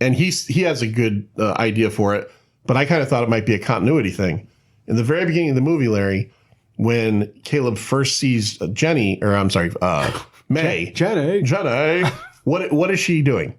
and he has a good idea for it, but I kind of thought it might be a continuity thing. In the very beginning of the movie, Larry, when Caleb first sees May. Jenny. What is she doing?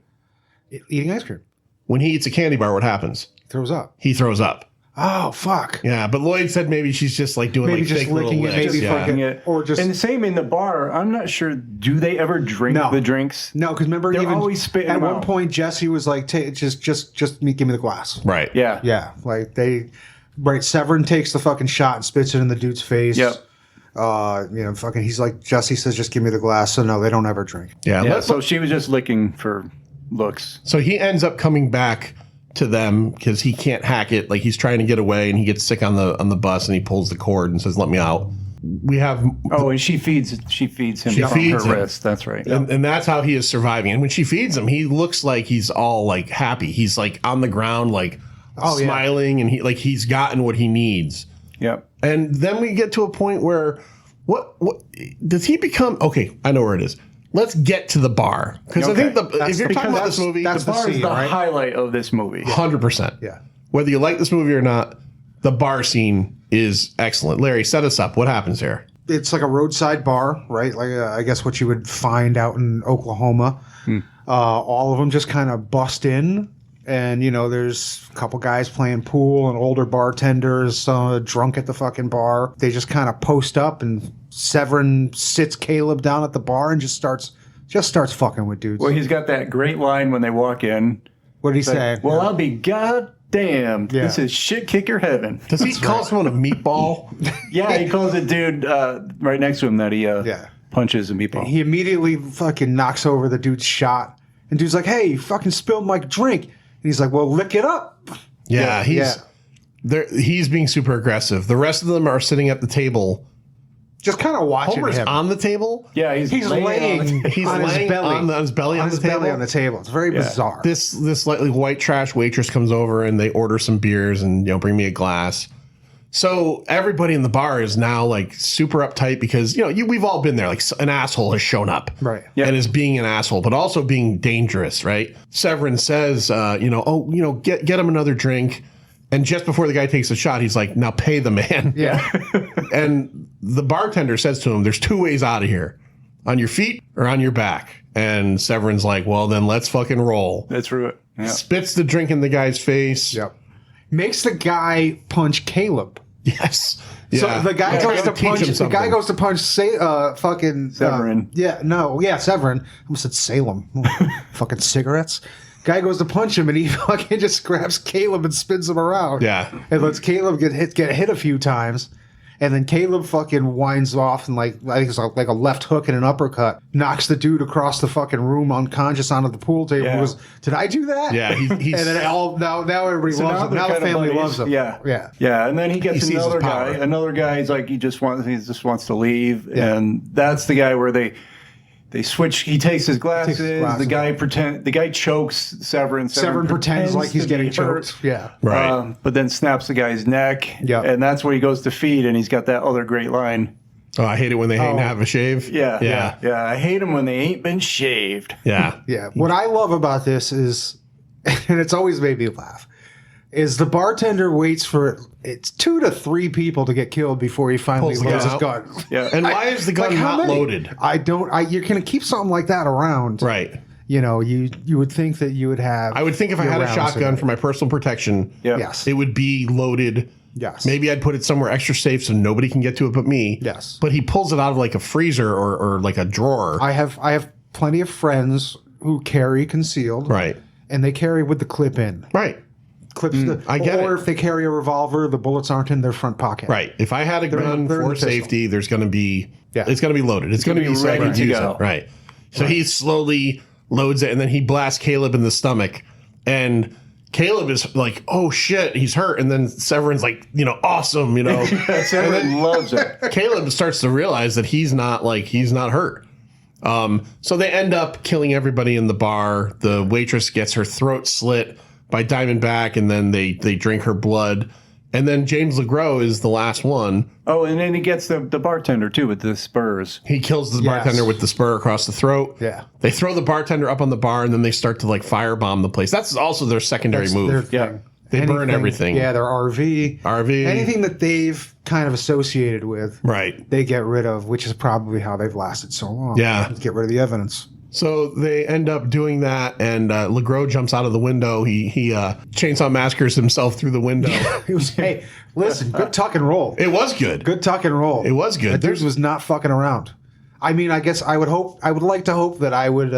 Eating ice cream. When he eats a candy bar, what happens? Throws up. He throws up. Oh fuck. Yeah, but Lloyd said maybe she's just like doing Maybe like just fake little licking it, licks. maybe fucking it. or just And the same in the bar. I'm not sure. Do they ever drink the drinks? No, because remember, They're even always spitting at them one out. point, Jesse was like, just give me the glass. Right. Yeah. Yeah, like Severin takes the fucking shot and spits it in the dude's face. Yep. Fucking, he's like, Jesse says, just give me the glass. So no, they don't ever drink. Yeah. Yeah. So she was just licking for looks. So he ends up coming back to them because he can't hack it. Like he's trying to get away, and he gets sick on the bus, and he pulls the cord and says, "Let me out." We have and she feeds him from feeds her him. wrist. That's right. and that's how he is surviving. And when she feeds him, he looks like he's all like happy. He's like on the ground, like smiling, and he's gotten what he needs. Yep. And then we get to a point where what does he become? Okay, I know where it is. Let's get to the bar, because I think if you're talking about this movie, that's The bar is scene, the right? highlight of this movie. 100%. Yeah. Whether you like this movie or not, the bar scene is excellent. Larry, set us up. What happens here? It's like a roadside bar, right? Like I guess what you would find out in Oklahoma. All of them just kind of bust in, and there's a couple guys playing pool and older bartenders, drunk at the fucking bar. They just kind of post up, and Severin sits Caleb down at the bar and just starts fucking with dudes. Well, he's got that great line when they walk in. What did he say? Well, I'll be goddamned. Yeah. This is shit kicker heaven. Does he call someone a meatball? Yeah, he calls a dude right next to him that he punches a meatball. He immediately fucking knocks over the dude's shot, and dude's like, "Hey, you fucking spilled my drink." And he's like, "Well, lick it up." Yeah, he's being super aggressive. The rest of them are sitting at the table. Just kind of watching Homer's him. on the table. Yeah, he's laying He's on laying his belly on his belly on the table. on the table. It's very bizarre. This slightly white trash waitress comes over, and they order some beers and bring me a glass. So everybody in the bar is now like super uptight because we've all been there. Like an asshole has shown up, Right. And is being an asshole, but also being dangerous, right? Severin says, get him another drink. And just before the guy takes a shot, he's like, "Now pay the man." Yeah. and the bartender says to him, there's two ways out of here. On your feet or on your back. And Severin's like, well, then let's fucking roll. That's through it. Yeah. Spits the drink in the guy's face. Yep. Makes the guy punch Caleb. Yes. Yeah. So the guy goes to Teach him punch. The something. guy goes to punch. Fucking Severin. Severin. I almost said Salem. Fucking cigarettes. Guy goes to punch him, and he fucking just grabs Caleb and spins him around. Yeah. And lets Caleb get hit a few times. And then Caleb fucking winds off and I think it's like a left hook and an uppercut, knocks the dude across the fucking room unconscious onto the pool table. Yeah. He goes, did I do that? Yeah, he's and then now everybody loves him. Now the family loves him. Yeah, yeah, yeah. And then he gets He sees another his power. guy. Another guy. He's like he just wants to leave, and that's the guy where they switch. He takes his glasses. The guy chokes Severin. Severin pretends like he's to getting be hurt. choked. Yeah, Right. But then snaps the guy's neck. Yeah. And that's where he goes to feed, and he's got that other great line. Oh, I hate it when they ain't have a shave. Yeah. I hate them when they ain't been shaved. Yeah. yeah. What I love about this is, and it's always made me laugh, is the bartender waits for it's 2 to 3 people to get killed before he finally Pulls the loads gun his out. gun. Yeah. And why is the gun Like, how not many? loaded? You're going to keep something like that around. Right. You know, you would think that you would have. I would think if I had a shotgun for my personal protection, Yes. it would be loaded. Yes. Maybe I'd put it somewhere extra safe so nobody can get to it but me. Yes. But he pulls it out of like a freezer or like a drawer. I have plenty of friends who carry concealed. Right. And they carry with the clip in. Right. Clips I get or it. if they carry a revolver, the bullets aren't in their front pocket. Right. If I had a gun they're in for the pistol. safety, there's going to be, Yeah. it's going to be loaded. It's going to be so I ready can to use go. it. Right. So he slowly loads it and then he blasts Caleb in the stomach. And Caleb is like, oh shit, he's hurt. And then Severin's like, awesome, Severin loves it. Caleb starts to realize that he's not hurt. So they end up killing everybody in the bar. The waitress gets her throat slit by Diamondback, and then they drink her blood. And then James LeGros is the last one. Oh, and then he gets the bartender too with the spurs. He kills the bartender with the spur across the throat. Yeah. They throw the bartender up on the bar, and then they start to firebomb the place. That's also their secondary move. Their thing. They burn everything. Yeah, their RV. Anything that they've kind of associated with, Right. they get rid of, which is probably how they've lasted so long. Yeah. Get rid of the evidence. So they end up doing that, and LeGros jumps out of the window. He chainsaw massacres himself through the window. It was, hey, listen, good tuck and roll. It was good. Good tuck and roll. It was good. That dude was not fucking around. I mean, I guess I would like to hope that I would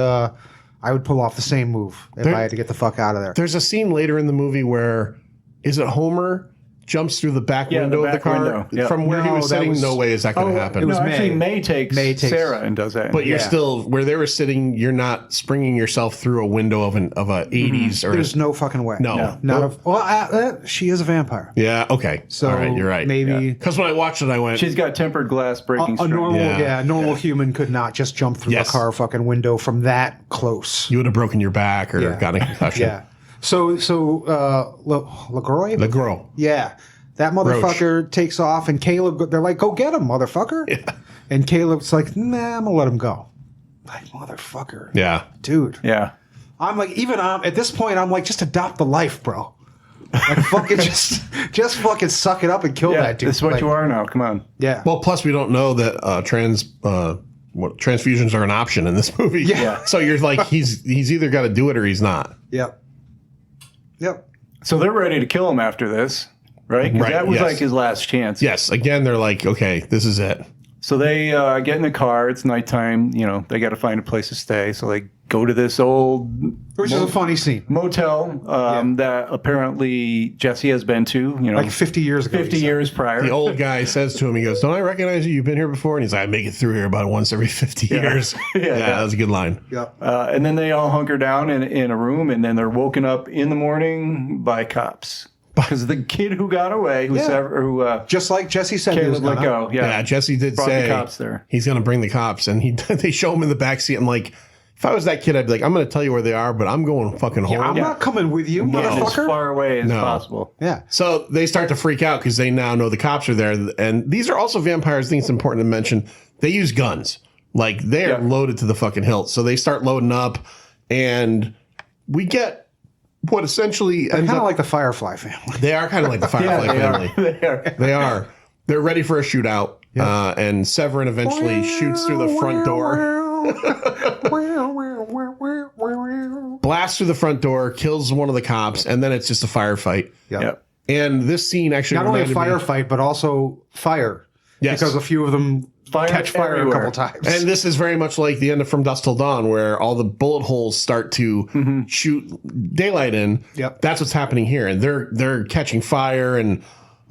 pull off the same move if I had to get the fuck out of there. There's a scene later in the movie where, is it Homer jumps through the back window of the back car? window. Yep. From where he No, was that sitting, was- no way is that going to happen. it was No, actually, May. May takes Sarah and does that. But you're Yeah. still, where they were sitting, you're not springing yourself through a window of a 80s or... There's no fucking way. No. Not of. Well, she is a vampire. Yeah, okay. So all right, you're right. maybe Because when I watched it, I went... she's got tempered glass breaking a strength. normal human could not just jump through Yes. a car fucking window from that close. You would have broken your back or Yeah. gotten a concussion. Yeah. So LeGros? The girl. Yeah. That motherfucker takes off, and Caleb, they're like, go get him, motherfucker. Yeah. And Caleb's like, nah, I'm going to let him go. Like, motherfucker. Yeah. Dude. Yeah. I'm like, at this point, I'm like, just adopt the life, bro. Like, fucking just fucking suck it up and kill that dude. This is what Like, you are now. Come on. Yeah. Well, plus we don't know that transfusions are an option in this movie. Yeah. So you're like, he's either got to do it or he's not. Yep. So they're ready to kill him after this, right? 'Cause Right, that was yes. like his last chance. Yes. Again, they're like, okay, this is it. So they get in the car. It's nighttime. They got to find a place to stay. So they go to this old Which is a funny scene. motel that apparently Jesse has been to. Like 50 years ago. 50 he said. years prior. The old guy says to him, he goes, don't I recognize you? You've been here before? And he's like, I make it through here about once every 50 years. Yeah, that was a good line. Yep. And then they all hunker down in a room, and then they're woken up in the morning by cops. Because the kid who got away, Just like Jesse said he was Caleb let gonna. go. Yeah, Jesse did Brought say the cops there. he's going to bring the cops. And they show him in the backseat. I'm like, if I was that kid, I'd be like, I'm going to tell you where they are, but I'm going fucking home. I'm not coming with you, Get as motherfucker. far away as No. possible. Yeah. So they start to freak out because they now know the cops are there. And these are also vampires. I think it's important to mention. They use guns. Like, they are loaded to the fucking hilt. So they start loading up, and we get what essentially ends Kind of up... like the Firefly family. They are kind of like the Firefly family. They are. They are. They're ready for a shootout, and Severin eventually shoots through the front door. Blasts through the front door, kills one of the cops, and then it's just a firefight. Yep. And this scene actually Not only a reminded me- firefight, but also fire. Yes. Because a few of them catch fire everywhere. a couple times. And this is very much like the end of From Dusk Till Dawn, where all the bullet holes start to shoot daylight in. Yep. That's what's happening here, and they're catching fire, and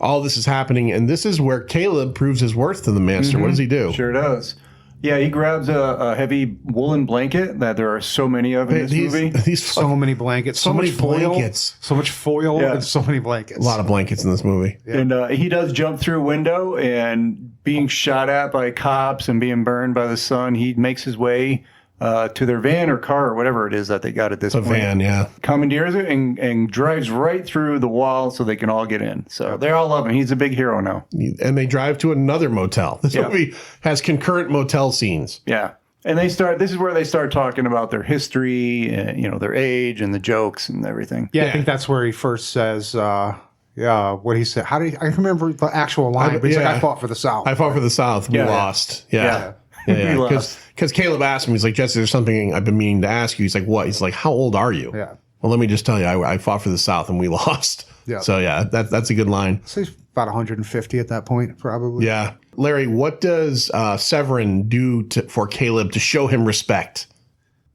all this is happening. And this is where Caleb proves his worth to the master. What does he do? Sure does. Yeah, he grabs a heavy woolen blanket that there are so many of in this movie. These so many blankets, so many much foil, blankets. so much foil, Yeah. and so many blankets. a lot of blankets in this movie. And he does jump through a window, and being shot at by cops and being burned by the sun, he makes his way to their van or car or whatever it is that they got at this A point. van, yeah. Commandeers it and drives right through the wall so they can all get in. So they all love him. He's a big hero now. And they drive to another motel. This Yeah. movie has concurrent motel scenes. Yeah. And this is where they start talking about their history, their age and the jokes and everything. Yeah, I think that's where he first says, what he said. How did I remember the actual line? But he's like, I fought for the South. I fought for the South. We Yeah. lost. Yeah. Yeah. We lost. Because Caleb asked him, he's like, Jesse, there's something I've been meaning to ask you. He's like, what? He's like, how old are you? Yeah. Well, let me just tell you, I fought for the South and we lost. Yeah. So, yeah, that's a good line. So he's about 150 at that point, probably. Yeah. Larry, what does Severin do for Caleb to show him respect?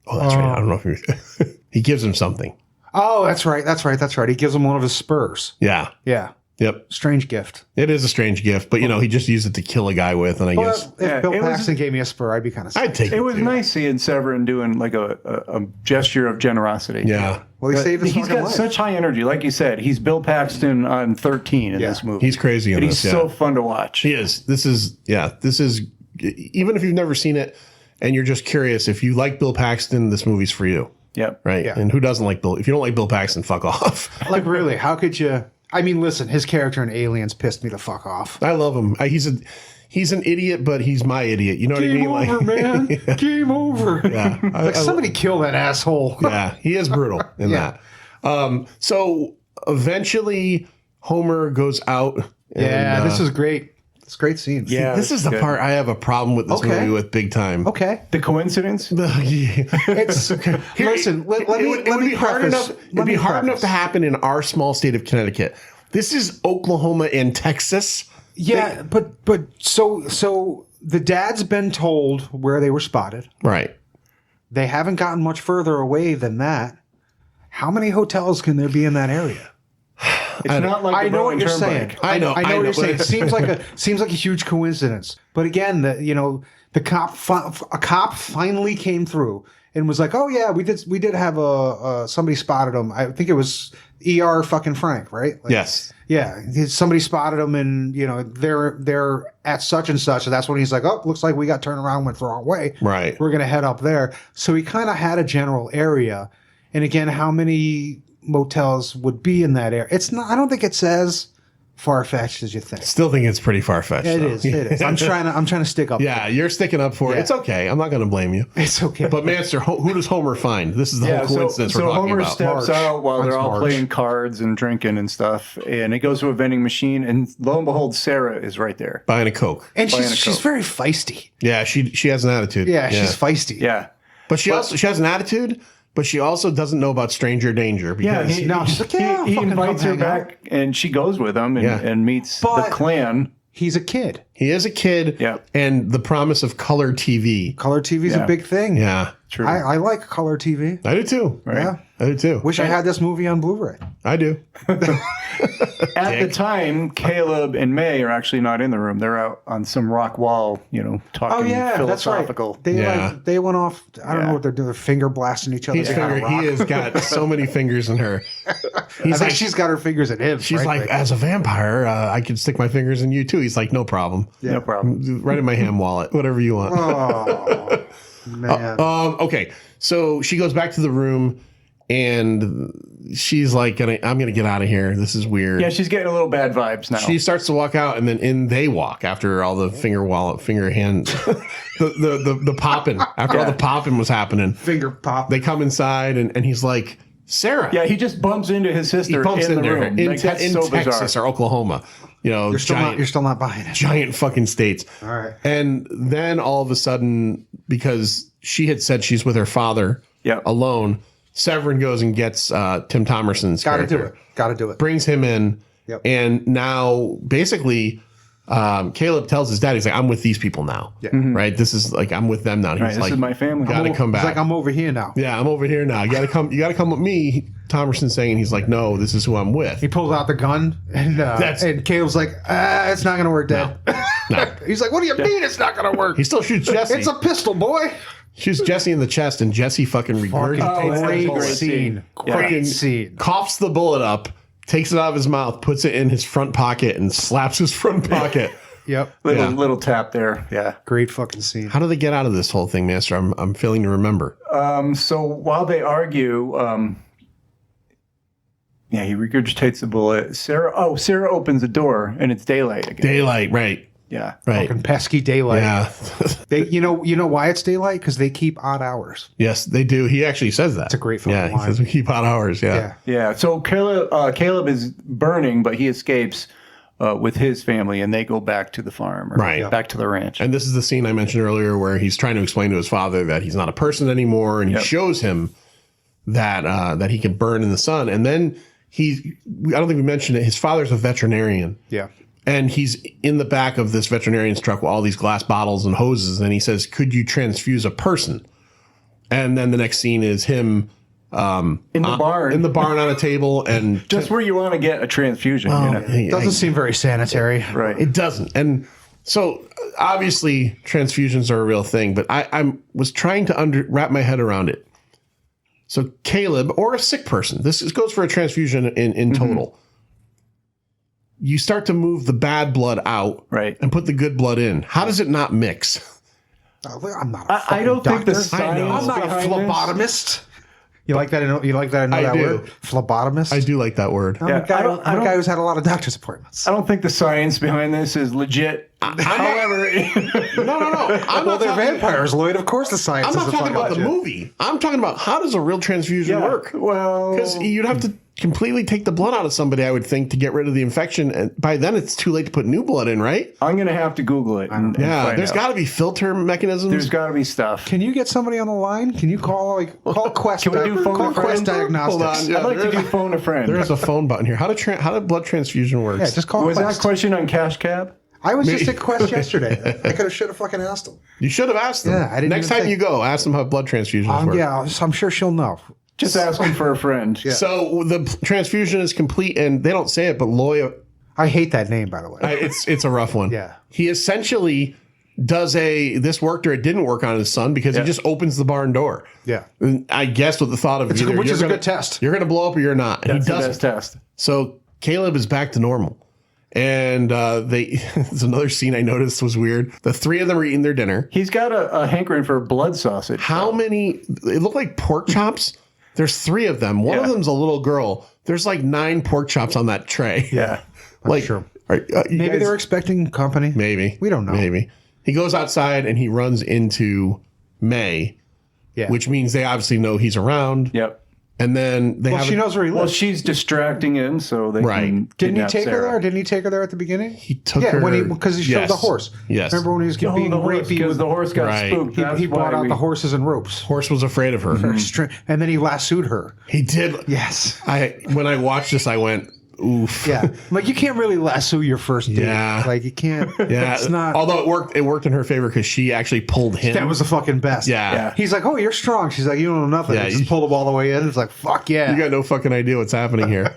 Oh, that's right. I don't know if he gives him something. Oh, that's right. He gives him one of his spurs. Yeah. Yeah. Yep. Strange gift. It is a strange gift, but, he just used it to kill a guy with, and I guess But if Bill it was- Paxton gave me a spur, I'd be kind of sad. I'd take it. It was too. nice seeing Severin doing like a gesture of generosity. Yeah. Well, he saved his He's fucking got life. such high energy. Like you said, he's Bill Paxton on 13 in this movie. He's crazy in And this, he's yeah. so fun to watch. He is. This is, even if you've never seen it and you're just curious, if you like Bill Paxton, this movie's for you. Yep. Right. Yeah. And who doesn't like Bill? If you don't like Bill Paxton, fuck off. Like, really, how could you? I mean, listen, his character in Aliens pissed me the fuck off. I love him. He's an idiot, but he's my idiot. You know what I Game mean? over, man. Game over. Yeah. Like, somebody kill that asshole. Yeah. He is brutal in Yeah. that. So eventually Homer goes out. Yeah, and, this is great. It's a great scene. Yeah. this is the good. part I have a problem with this Okay. movie with big time. Okay. The coincidence? It's listen. Let me be hard preface- enough. It'd be hard enough to happen in our small state of Connecticut. This is Oklahoma and Texas. Yeah, but so the dad's been told where they were spotted. Right. They haven't gotten much further away than that. How many hotels can there be in that area? It's not like I the know what Berlin you're saying. Turnpike. I know what you're but- saying. Seems like a huge coincidence. But again, the cop finally came through and was like, "Oh yeah, we did have somebody spotted him. I think it was ER fucking Frank, right? Like, Yes. yeah, somebody spotted him, and they're at such and such. And that's when he's like, "Oh, looks like we got turned around, went the wrong way. Right. We're gonna head up there." So he kind of had a general area. And again, how many motels would be in that area? It's not. I don't think it's as far-fetched as you think. Still think it's pretty far-fetched. It though. is. It is. I'm trying to stick up. Yeah, you're sticking up for it. Yeah. It's okay. I'm not going to blame you. It's okay. But Manster, who does Homer find? This is the whole coincidence we're so talking Homer about. steps Marge. out while they're all Marge. playing cards and drinking and stuff, and it goes to a vending machine, and lo and behold, Sarah is right there. Buying a Coke. And Buying a she's Coke. very feisty. Yeah, she has an attitude. Yeah, she's feisty. Yeah, But she has an attitude, but she also doesn't know about stranger danger because No, she's like, yeah, he fucking invites come her hang out. back, and she goes with him and, Yeah. and meets But- the clan. He's a kid. he is a kid. Yeah. And the promise of color TV. Color TV is Yeah. a big thing. Yeah. True. I like color TV. I do too. Yeah. I do too. Wish I had this movie on Blu-ray. I do. At the time, Caleb and May are actually not in the room. They're out on some rock wall, talking philosophical. They Yeah. they went off. I don't Yeah. know what they're doing. They're finger blasting each other. He has got so many fingers in her. He's I think she's got her fingers in him. she's like, as a vampire, I could stick my fingers in you too. He's like, no problem. No problem. Right in my ham wallet, whatever you want. oh man. Okay, so she goes back to the room, and she's like, "I'm gonna get out of here. This is weird." Yeah, she's getting a little bad vibes now. She starts to walk out, and then in they walk after all the finger hand, the popping. After all the popping was happening, Finger pop. they come inside, and he's like, "Sarah." yeah, he just bumps into his sister He bumps in the into her room. in, Like, that's so Texas bizarre. or Oklahoma. you know, You're still not buying it. giant fucking states. All right. And then all of a sudden, because she had said she's with her father alone, Severin goes and gets Tim Thomerson's character. Got to do it. Brings him in. Yep. And now basically Caleb tells his dad, he's like, I'm with these people now. Yeah. Right? This is like, I'm with them now. He's Right, this like, is my family. Gotta come back. He's like, I'm over here now. Yeah, I'm over here now. You gotta come with me. Thomerson's saying, and he's like, no, this is who I'm with. He pulls out the gun, and Caleb's like, it's not going to work, Dad. No. He's like, what do you mean it's not going to work? He still shoots Jesse. It's a pistol, boy. Shoots Jesse in the chest, and Jesse fucking regurgitates that Great whole scene. Fucking scene. coughs the bullet up, takes it out of his mouth, puts it in his front pocket, and slaps his front pocket. Yep. Little tap there. Yeah. Great fucking scene. How do they get out of this whole thing, Master? I'm failing to remember. So while they argue, he regurgitates the bullet. Sarah opens the door, and it's daylight again. Daylight, right? Yeah. Right. Fucking pesky daylight. Yeah. They, you know why it's daylight? Because they keep odd hours. Yes, they do. He actually says that. It's a great fucking Yeah, he line. says we keep odd hours. Yeah. Yeah. So Caleb is burning, but he escapes with his family, and they go back to the farm, Right. back to the ranch. And this is the scene I mentioned earlier where he's trying to explain to his father that he's not a person anymore, and he shows him that he can burn in the sun. And then I don't think we mentioned it, his father's a veterinarian. Yeah. And he's in the back of this veterinarian's truck with all these glass bottles and hoses, and he says, could you transfuse a person? And then the next scene is him in the barn on a table, and just where you want to get a transfusion. Doesn't seem very sanitary. Right. It doesn't. And so obviously transfusions are a real thing, but I was trying to wrap my head around it. So Caleb, or a sick person, this goes for a transfusion in total. You start to move the bad blood out, Right. and put the good blood in. How does it not mix? I'm not a I don't think the doctor. science I'm not a behind phlebotomist. You like that? You like that? I know I that do. word. Phlebotomist. I do like that word. I'm a guy who's had a lot of doctor's appointments. I don't think the science behind this is legit. However, No. I'm not They're talking, vampires, Lloyd. Of course, the science. I'm not is talking about the legit. movie. I'm talking about how does a real transfusion work? Well, Because you'd have to completely take the blood out of somebody, I would think, to get rid of the infection. And by then, it's too late to put new blood in, right? I'm going to have to Google it. And find there's out. got to be filter mechanisms. There's got to be stuff. Can you get somebody on the line? Can you call Quest? Can we do phone call a friend? Quest Diagnostics? Hold on, yeah. I'd like to do phone a friend. There's a phone button here. How do blood transfusion works? Yeah, just call Was that Quest. question on Cash Cab? I was just at Quest yesterday. I should have fucking asked him. You should have asked them. Yeah, I didn't Next even time think- you go, ask them how blood transfusions work. Yeah, I'm sure she'll know. Just asking for a friend. Yeah. So the transfusion is complete, and they don't say it, but Loya, I hate that name, by the way. it's a rough one. Yeah. He essentially does this worked or it didn't work on his son because he just opens the barn door. Yeah. And I guess with the thought of Which is a good test. You're going to blow up or you're not. And That's he the doesn't. best test. So Caleb is back to normal. And it's another scene I noticed was weird. The three of them are eating their dinner. He's got a hankering for blood sausage. How many? It looked like pork chops. There's three of them. One of them's a little girl. There's like 9 pork chops on that tray. Yeah. Like, sure. Maybe They're expecting company. Maybe. We don't know. Maybe. He goes outside and he runs into May, which means they obviously know he's around. Yep. And then She knows where he lives. Well, she's distracting him, so they can Didn't he kidnap take her Sarah. there? Didn't he take her there at the beginning? He took her. Because he showed Yes. the horse. Yes. Remember when he was being the horse, rapey? because the horse got Right. spooked. That's He brought why out the horses and ropes. Horse was afraid of her. And then he lassoed her. He did. Yes. When I watched this, I went, oof. Yeah. Like, you can't really lasso your first date. Yeah. Like, you can't. Yeah. It's not. Although it worked in her favor because she actually pulled him. That was the fucking best. Yeah. He's like, oh, you're strong. She's like, you don't know nothing. Yeah, He just pulled him all the way in. It's like, fuck yeah. You got no fucking idea what's happening here.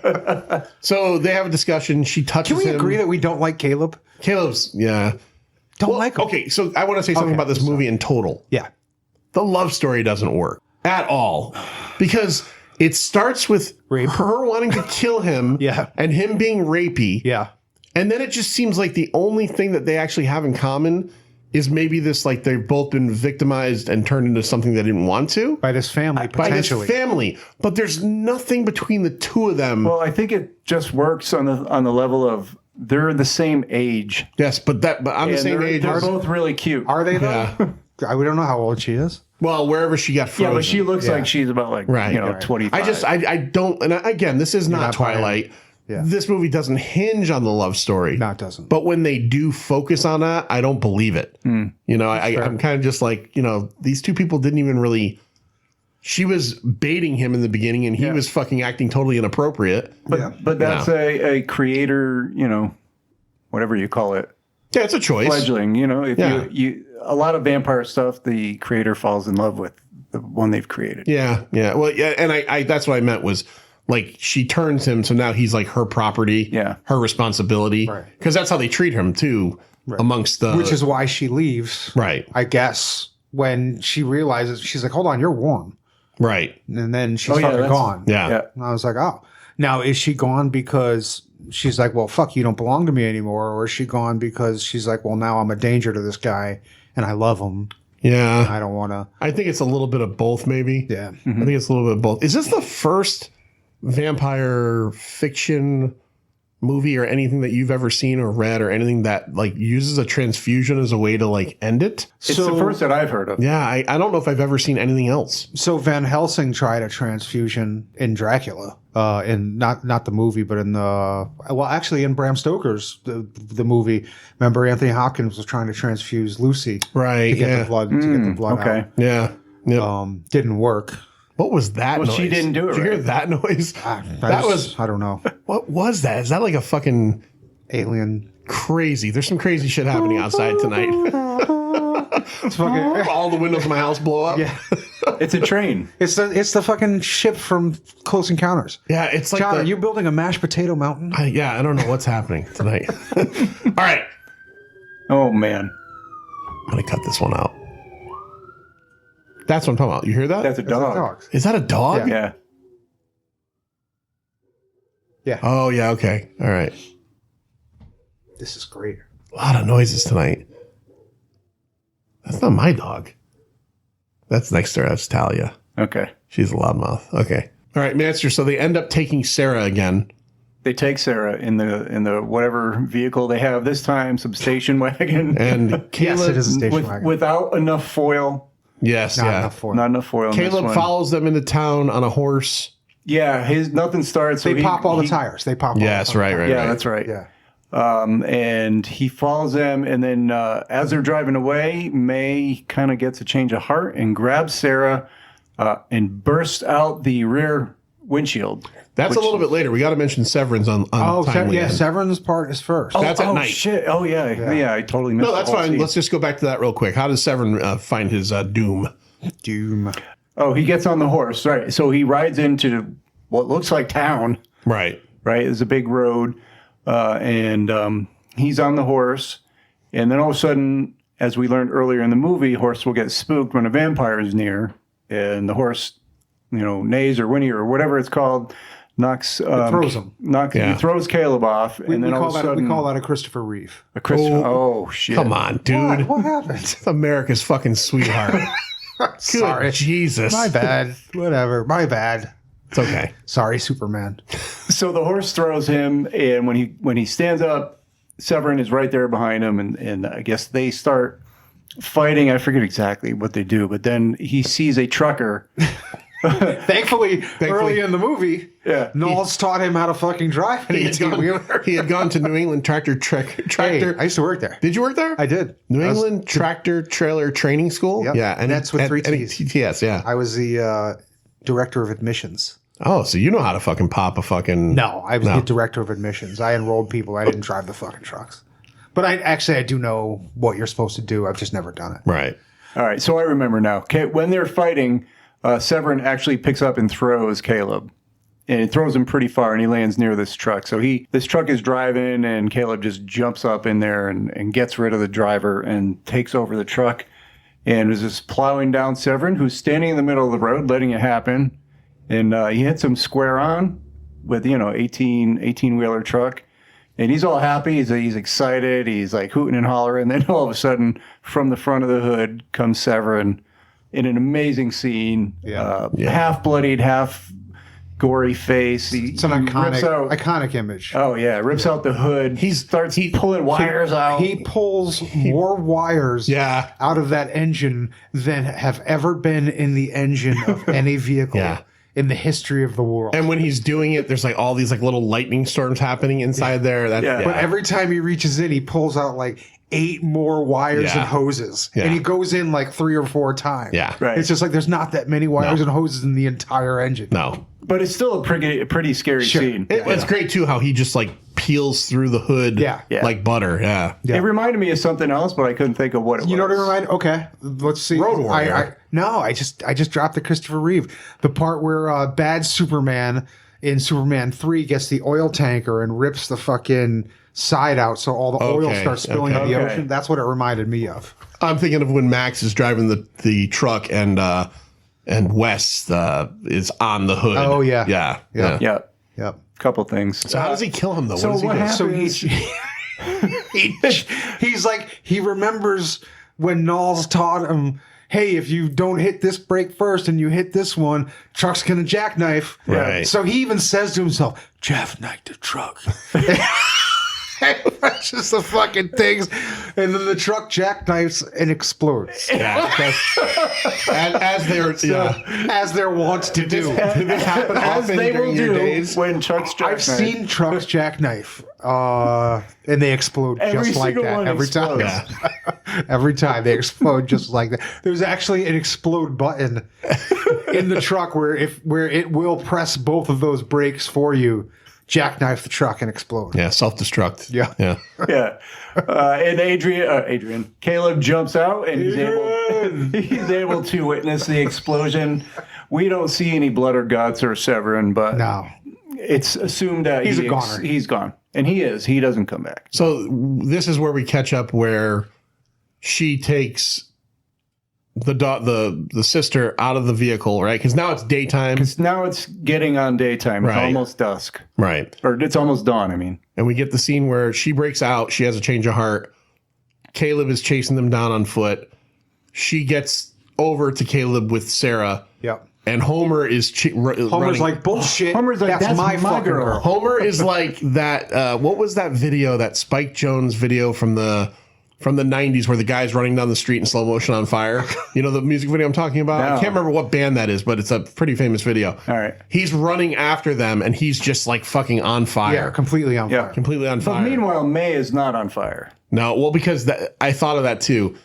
So they have a discussion. She touches Can we him. agree that we don't like Caleb? Caleb's, Don't like him. Okay, so I want to say something about this movie in total. Yeah. The love story doesn't work at all because it starts with Rape. her wanting to kill him Yeah. and him being rapey. Yeah. And then it just seems like the only thing that they actually have in common is maybe this, like they've both been victimized and turned into something they didn't want to. By this family, By this potentially. family. But there's nothing between the two of them. Well, I think it just works on the level of they're the same age. Yes, but on the And same age. They're both really cute. Are they, though? Yeah. We don't know how old she is. Well, wherever she got frozen. Yeah, but she looks like she's about Right. 25. I don't, and again, this is not not buying Twilight. Yeah. this movie doesn't hinge on the love story. No, it doesn't. But when they do focus on that, I don't believe it. You know, I'm kind of just like, you know, these two people didn't even really. She was baiting him in the beginning, and he was fucking acting totally inappropriate. But that's a creator, you know, whatever you call it. Yeah, it's a choice. Fledgling, you know, if you a lot of vampire stuff, the creator falls in love with the one they've created. Yeah. Well, yeah, and I that's what I meant was like she turns him, so now he's like her property, her responsibility, because that's how they treat him too, amongst the. Which is why she leaves, right? I guess when she realizes, she's like, "Hold on, you're warm." Right. And then she's fucking gone. Yeah. And I was like, oh. Now, is she gone because she's like, well, fuck, you don't belong to me anymore? Or is she gone because she's like, well, now I'm a danger to this guy and I love him. Yeah. I don't want to. I think it's a little bit of both, maybe. Yeah. I think it's a little bit of both. Is this the first vampire fiction movie or anything that you've ever seen or read or anything that like uses a transfusion as a way to like end it? It's the first that I've heard of. Yeah, I don't know if I've ever seen anything else. So Van Helsing tried a transfusion in Dracula, in not the movie, but in actually in Bram Stoker's the movie. Remember, Anthony Hopkins was trying to transfuse Lucy, right? To get the blood. To get the blood okay. out. Yeah. Didn't work. What was that noise? She didn't do it. Did you hear that noise? That was I don't know. What was that? Is that like a fucking alien? Crazy. There's some crazy shit happening outside tonight. It's fucking, all the windows of my house blow up. Yeah. It's a train. It's the fucking ship from Close Encounters. Yeah, it's like John, are you building a mashed potato mountain? I don't know what's happening tonight. All right. Oh man. I'm gonna cut this one out. That's what I'm talking about. You hear that? That's a dog. Is that a dog? Yeah. Yeah. Oh yeah. Okay. All right. This is great. A lot of noises tonight. That's not my dog. That's next to her. That's Talia. Okay. She's a loudmouth. Okay. All right, Master. So they end up taking Sarah again. They take Sarah in the whatever vehicle they have this time, some station wagon, and yes, it is a station wagon without enough foil. Yes, not enough foil. Not enough foil. Caleb follows them into town on a horse. Yeah, nothing starts. So they pop all the tires. They pop. Yes, all right. Yeah, that's right. Yeah. And he follows them, and then as they're driving away, May kind of gets a change of heart and grabs Sarah and bursts out the rear windshield. That's a little bit later. We got to mention Severin's on timely end. Severin's part is first. That's at night. Shit. Oh yeah. I totally missed. No, that's fine. Scene. Let's just go back to that real quick. How does Severin find his doom? Oh, he gets on the horse, right? So he rides into what looks like town. Right. It's a big road, and he's on the horse, and then all of a sudden, as we learned earlier in the movie, horse will get spooked when a vampire is near, and the horse, neighs or whinny or whatever it's called, knocks, throws him. He throws Caleb off, and then all of a sudden, we call that a Christopher Reeve. A Christopher. Oh shit! Come on, dude. What happened? It's America's fucking sweetheart. Sorry, Jesus. My bad. Whatever. My bad. It's okay. Sorry, Superman. So the horse throws him, and when he stands up, Severin is right there behind him, and I guess they start fighting. I forget exactly what they do, but then he sees a trucker. Thankfully, early in the movie, yeah, Knowles taught him how to fucking drive. He had gone to New England Tractor. Hey, I used to work there. Did you work there? I did. New England Tractor Trailer Training School? Yep. Yeah. And that's with 3 T's. TTS, yeah. I was the director of admissions. Oh, so you know how to fucking pop a fucking... No, I was the director of admissions. I enrolled people. I didn't drive the fucking trucks. But I do know what you're supposed to do. I've just never done it. Right. All right, so I remember now. Okay, when they're fighting, Severin actually picks up and throws Caleb. And it throws him pretty far, and he lands near this truck. So this truck is driving, and Caleb just jumps up in there and gets rid of the driver and takes over the truck and is just plowing down Severin, who's standing in the middle of the road, letting it happen. And he hits him square on with, 18-wheeler truck. And he's all happy. He's excited. He's like hooting and hollering. And then all of a sudden, from the front of the hood comes Severin in an amazing scene. Half bloodied, half gory face. It's an iconic image. Oh, yeah. Rips out the hood. He starts pulling wires out. He pulls more wires out of that engine than have ever been in the engine of any vehicle. Yeah. in the history of the world. And when he's doing it, there's like all these like little lightning storms happening inside there. But every time he reaches in, he pulls out like 8 more wires and hoses. Yeah. And he goes in like 3 or 4 times. Yeah. Right. It's just like there's not that many wires and hoses in the entire engine. No. But it's still a pretty scary scene. It's great too how he just like peels through the hood like butter. Yeah. It reminded me of something else, but I couldn't think of what it was. You know what it reminded? Okay, let's see. Road Warrior. I just dropped the Christopher Reeve. The part where bad Superman in Superman 3 gets the oil tanker and rips the fucking side out so all the oil starts spilling in the ocean. That's what it reminded me of. I'm thinking of when Max is driving the truck and Wes is on the hood. Oh, yeah. Yeah. Yep. Couple things. So how does he kill him though? So what does he do? happens? He's like, he remembers when Knowles taught him, hey, if you don't hit this brake first and you hit this one, truck's gonna jackknife. Right. So he even says to himself, jackknife the truck. Just the fucking things, and then the truck jackknifes and explodes. Yeah, as they're wont to do. Did this happen As often they during will your do days? when trucks jackknife. I've seen trucks jackknife, and they explode Every just like single that one every time. explodes. Every time they explode just like that. There's actually an explode button in the truck where it will press both of those brakes for you, jackknife the truck and explode. Yeah, self-destruct. Yeah. Yeah. And Adrian, Caleb jumps out and he's able to witness the explosion. We don't see any blood or guts or Severin, but No. it's assumed that He's a goner. He's gone. And he is. He doesn't come back. So this is where we catch up where she takes the sister out of the vehicle, right? Because now it's daytime. Because now it's getting on daytime. It's Right. almost dusk. Right. Or it's almost dawn, I mean. And we get the scene where she breaks out. She has a change of heart. Caleb is chasing them down on foot. She gets over to Caleb with Sarah. Yep. And Homer is Homer's running. like, bullshit. Homer's like, that's my fucking girl. Homer is like that. What was that video? That Spike Jones video from the 90s where the guy's running down the street in slow motion on fire. You know the music video I'm talking about? No. I can't remember what band that is, but it's a pretty famous video. All right. He's running after them and he's just like fucking on fire. Yeah, completely on fire. Completely on But fire. meanwhile, May is not on fire. No, well, because I thought of that too.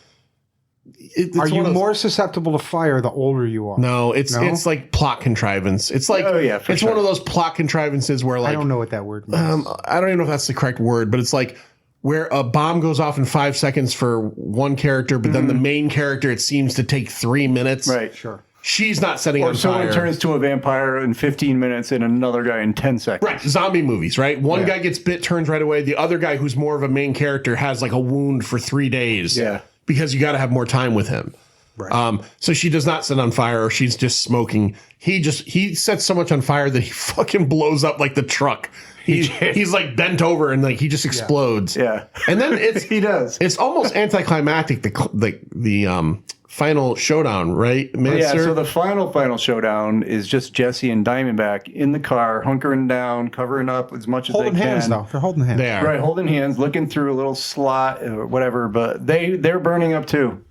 It's Are you one of those- more susceptible to fire the older you are? No, it's like plot contrivance. It's like it's sure. one of those plot contrivances where like I don't know what that word means. I don't even know if that's the correct word, but it's like where a bomb goes off in 5 seconds for one character, but then the main character it seems to take 3 minutes. Right. Sure. She's not setting Or on someone fire. turns to a vampire in 15 minutes and another guy in 10 seconds. Right, zombie movies, right? One guy gets bit, turns right away. The other guy, who's more of a main character, has like a wound for 3 days. Yeah. Because you got to have more time with him. Right. So she does not set on fire, or she's just smoking. He sets so much on fire that he fucking blows up like the truck. He's like bent over and like he just explodes. Yeah. And then it's He does. It's almost anticlimactic. The final showdown, right, Yeah, Minister? so the final showdown is just Jesse and Diamondback in the car, hunkering down, covering up as much as Holding they can. hands, though. They're holding hands. They are. Right, holding hands, looking through a little slot or whatever, but they're burning up too.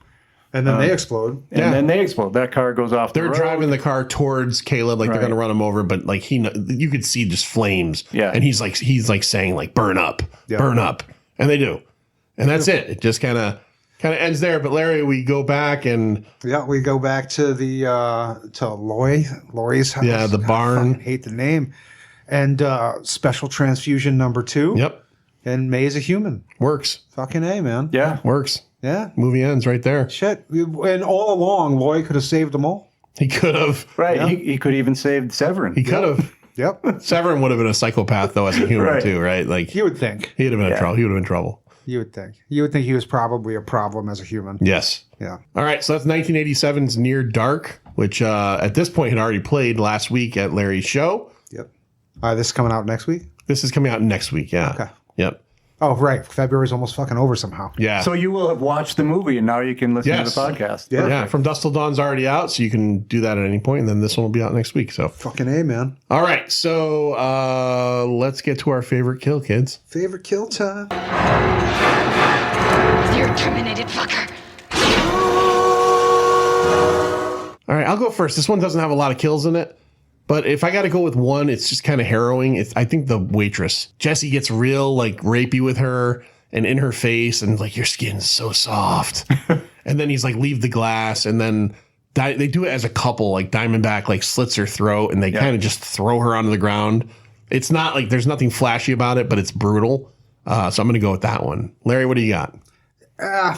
And then they explode. And then they explode. That car goes off They're the road. driving the car towards Caleb, like they're Right. going to run him over, but like you could see just flames. Yeah. And he's like saying like burn up, burn up, and they do, and that's it. It just kind of ends there. But Larry, we go back and Yeah, we go back to the to Lori's house. Yeah, the barn. I fucking hate the name. And special transfusion number 2. yep, And May is a human. works, Fucking A, man. Yeah. works. Yeah. Movie ends right there. Shit. And all along, Loy could have saved them all. He could have. Right. Yeah. He could even save Severin. He could have. Yep. Severin would have been a psychopath though as a human Right. too, right? Like You would think. he'd have been in trouble. He would have been in trouble. You would think. You would think he was probably a problem as a human. Yes. Yeah. All right, so that's 1987's Near Dark, which at this point had already played last week at Larry's show. Yep. This is coming out next week? This is coming out next week, yeah. Okay. Yep. Oh, right. February's almost fucking over somehow. Yeah. So you will have watched the movie and now you can listen Yes. to the podcast. Yeah. yeah, From Dusk Till Dawn's already out, so you can do that at any point, and then this one will be out next week. So, Fucking A, man. all right, so let's get to our favorite kill, kids. Favorite kill time? You're terminated, fucker. All right, I'll go first. This one doesn't have a lot of kills in it, But if I got to go with one, it's just kind of harrowing. I think the waitress. Jesse gets real like rapey with her and in her face and like, your skin's so soft. And then he's like, leave the glass. And then they do it as a couple, like Diamondback like slits her throat and they kind of just throw her onto the ground. It's not like there's nothing flashy about it, but it's brutal. So I'm going to go with that one. Larry, what do you got?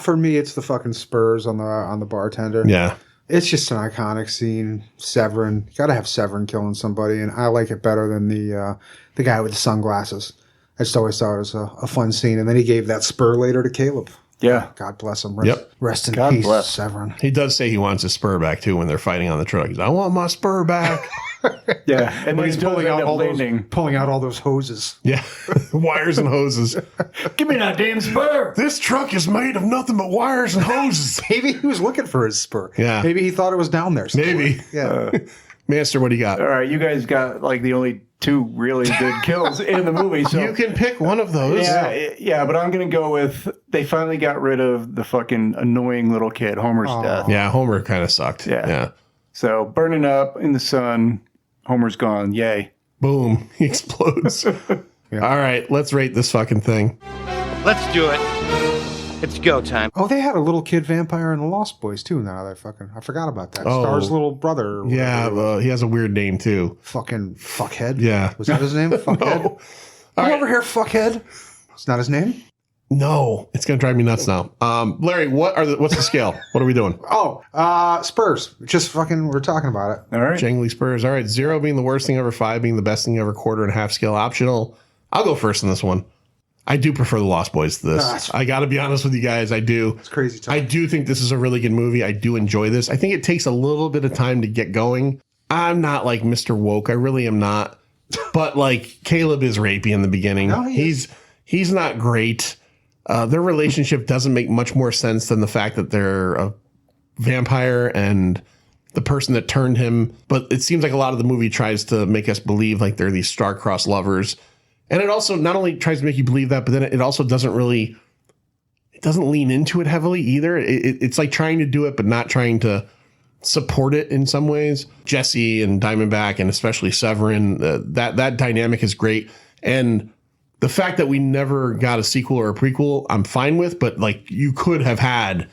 For me, it's the fucking spurs on the bartender. Yeah. It's just an iconic scene. Severin. You got to have Severin killing somebody, and I like it better than the guy with the sunglasses. I just always thought it was a fun scene. And then he gave that spur later to Caleb. Yeah. God bless him. Rest in God peace, bless. Severin. He does say he wants his spur back, too, when they're fighting on the truck. He's like, I want my spur back. Yeah. And But then he's pulling out all those hoses. Yeah. Wires and hoses. Give me that damn spur. This truck is made of nothing but wires and hoses. Maybe he was looking for his spur. Yeah. Maybe he thought it was down there somewhere. Maybe. Yeah. Master, what do you got? All right, you guys got like the only two really good kills in the movie. So You can pick one of those. yeah, but I'm gonna go with they finally got rid of the fucking annoying little kid, Homer's death. Yeah, Homer kind of sucked. Yeah. So burning up in the sun, Homer's gone. Yay. Boom. He explodes. All right, let's rate this fucking thing. Let's do it. It's go time. Oh, they had a little kid vampire in the Lost Boys too. Now I forgot about that. Oh. Star's little brother. or Yeah, whatever. he has a weird name, too. Fucking fuckhead. Yeah. Was that his name? Fuckhead. No. Come over here, fuckhead. It's not his name. No, it's going to drive me nuts now. Larry, what's the scale? What are we doing? Oh, Spurs. Just fucking. We're talking about it. All right. Jangly Spurs. All right, 0 being the worst thing ever, 5 being the best thing ever, quarter and a half scale optional. I'll go first in this one. I do prefer the Lost Boys to this. I got to be honest with you guys. I do. It's crazy time. I do think this is a really good movie. I do enjoy this. I think it takes a little bit of time to get going. I'm not like Mr. Woke. I really am not. But like Caleb is rapey in the beginning. No, he's not great. Their relationship doesn't make much more sense than the fact that they're a vampire and the person that turned him. But it seems like a lot of the movie tries to make us believe like they're these star-crossed lovers. And it also not only tries to make you believe that, but then it also doesn't lean into it heavily either. It's like trying to do it, but not trying to support it in some ways. Jesse and Diamondback and especially Severin, that dynamic is great. And the fact that we never got a sequel or a prequel, I'm fine with, but like you could have had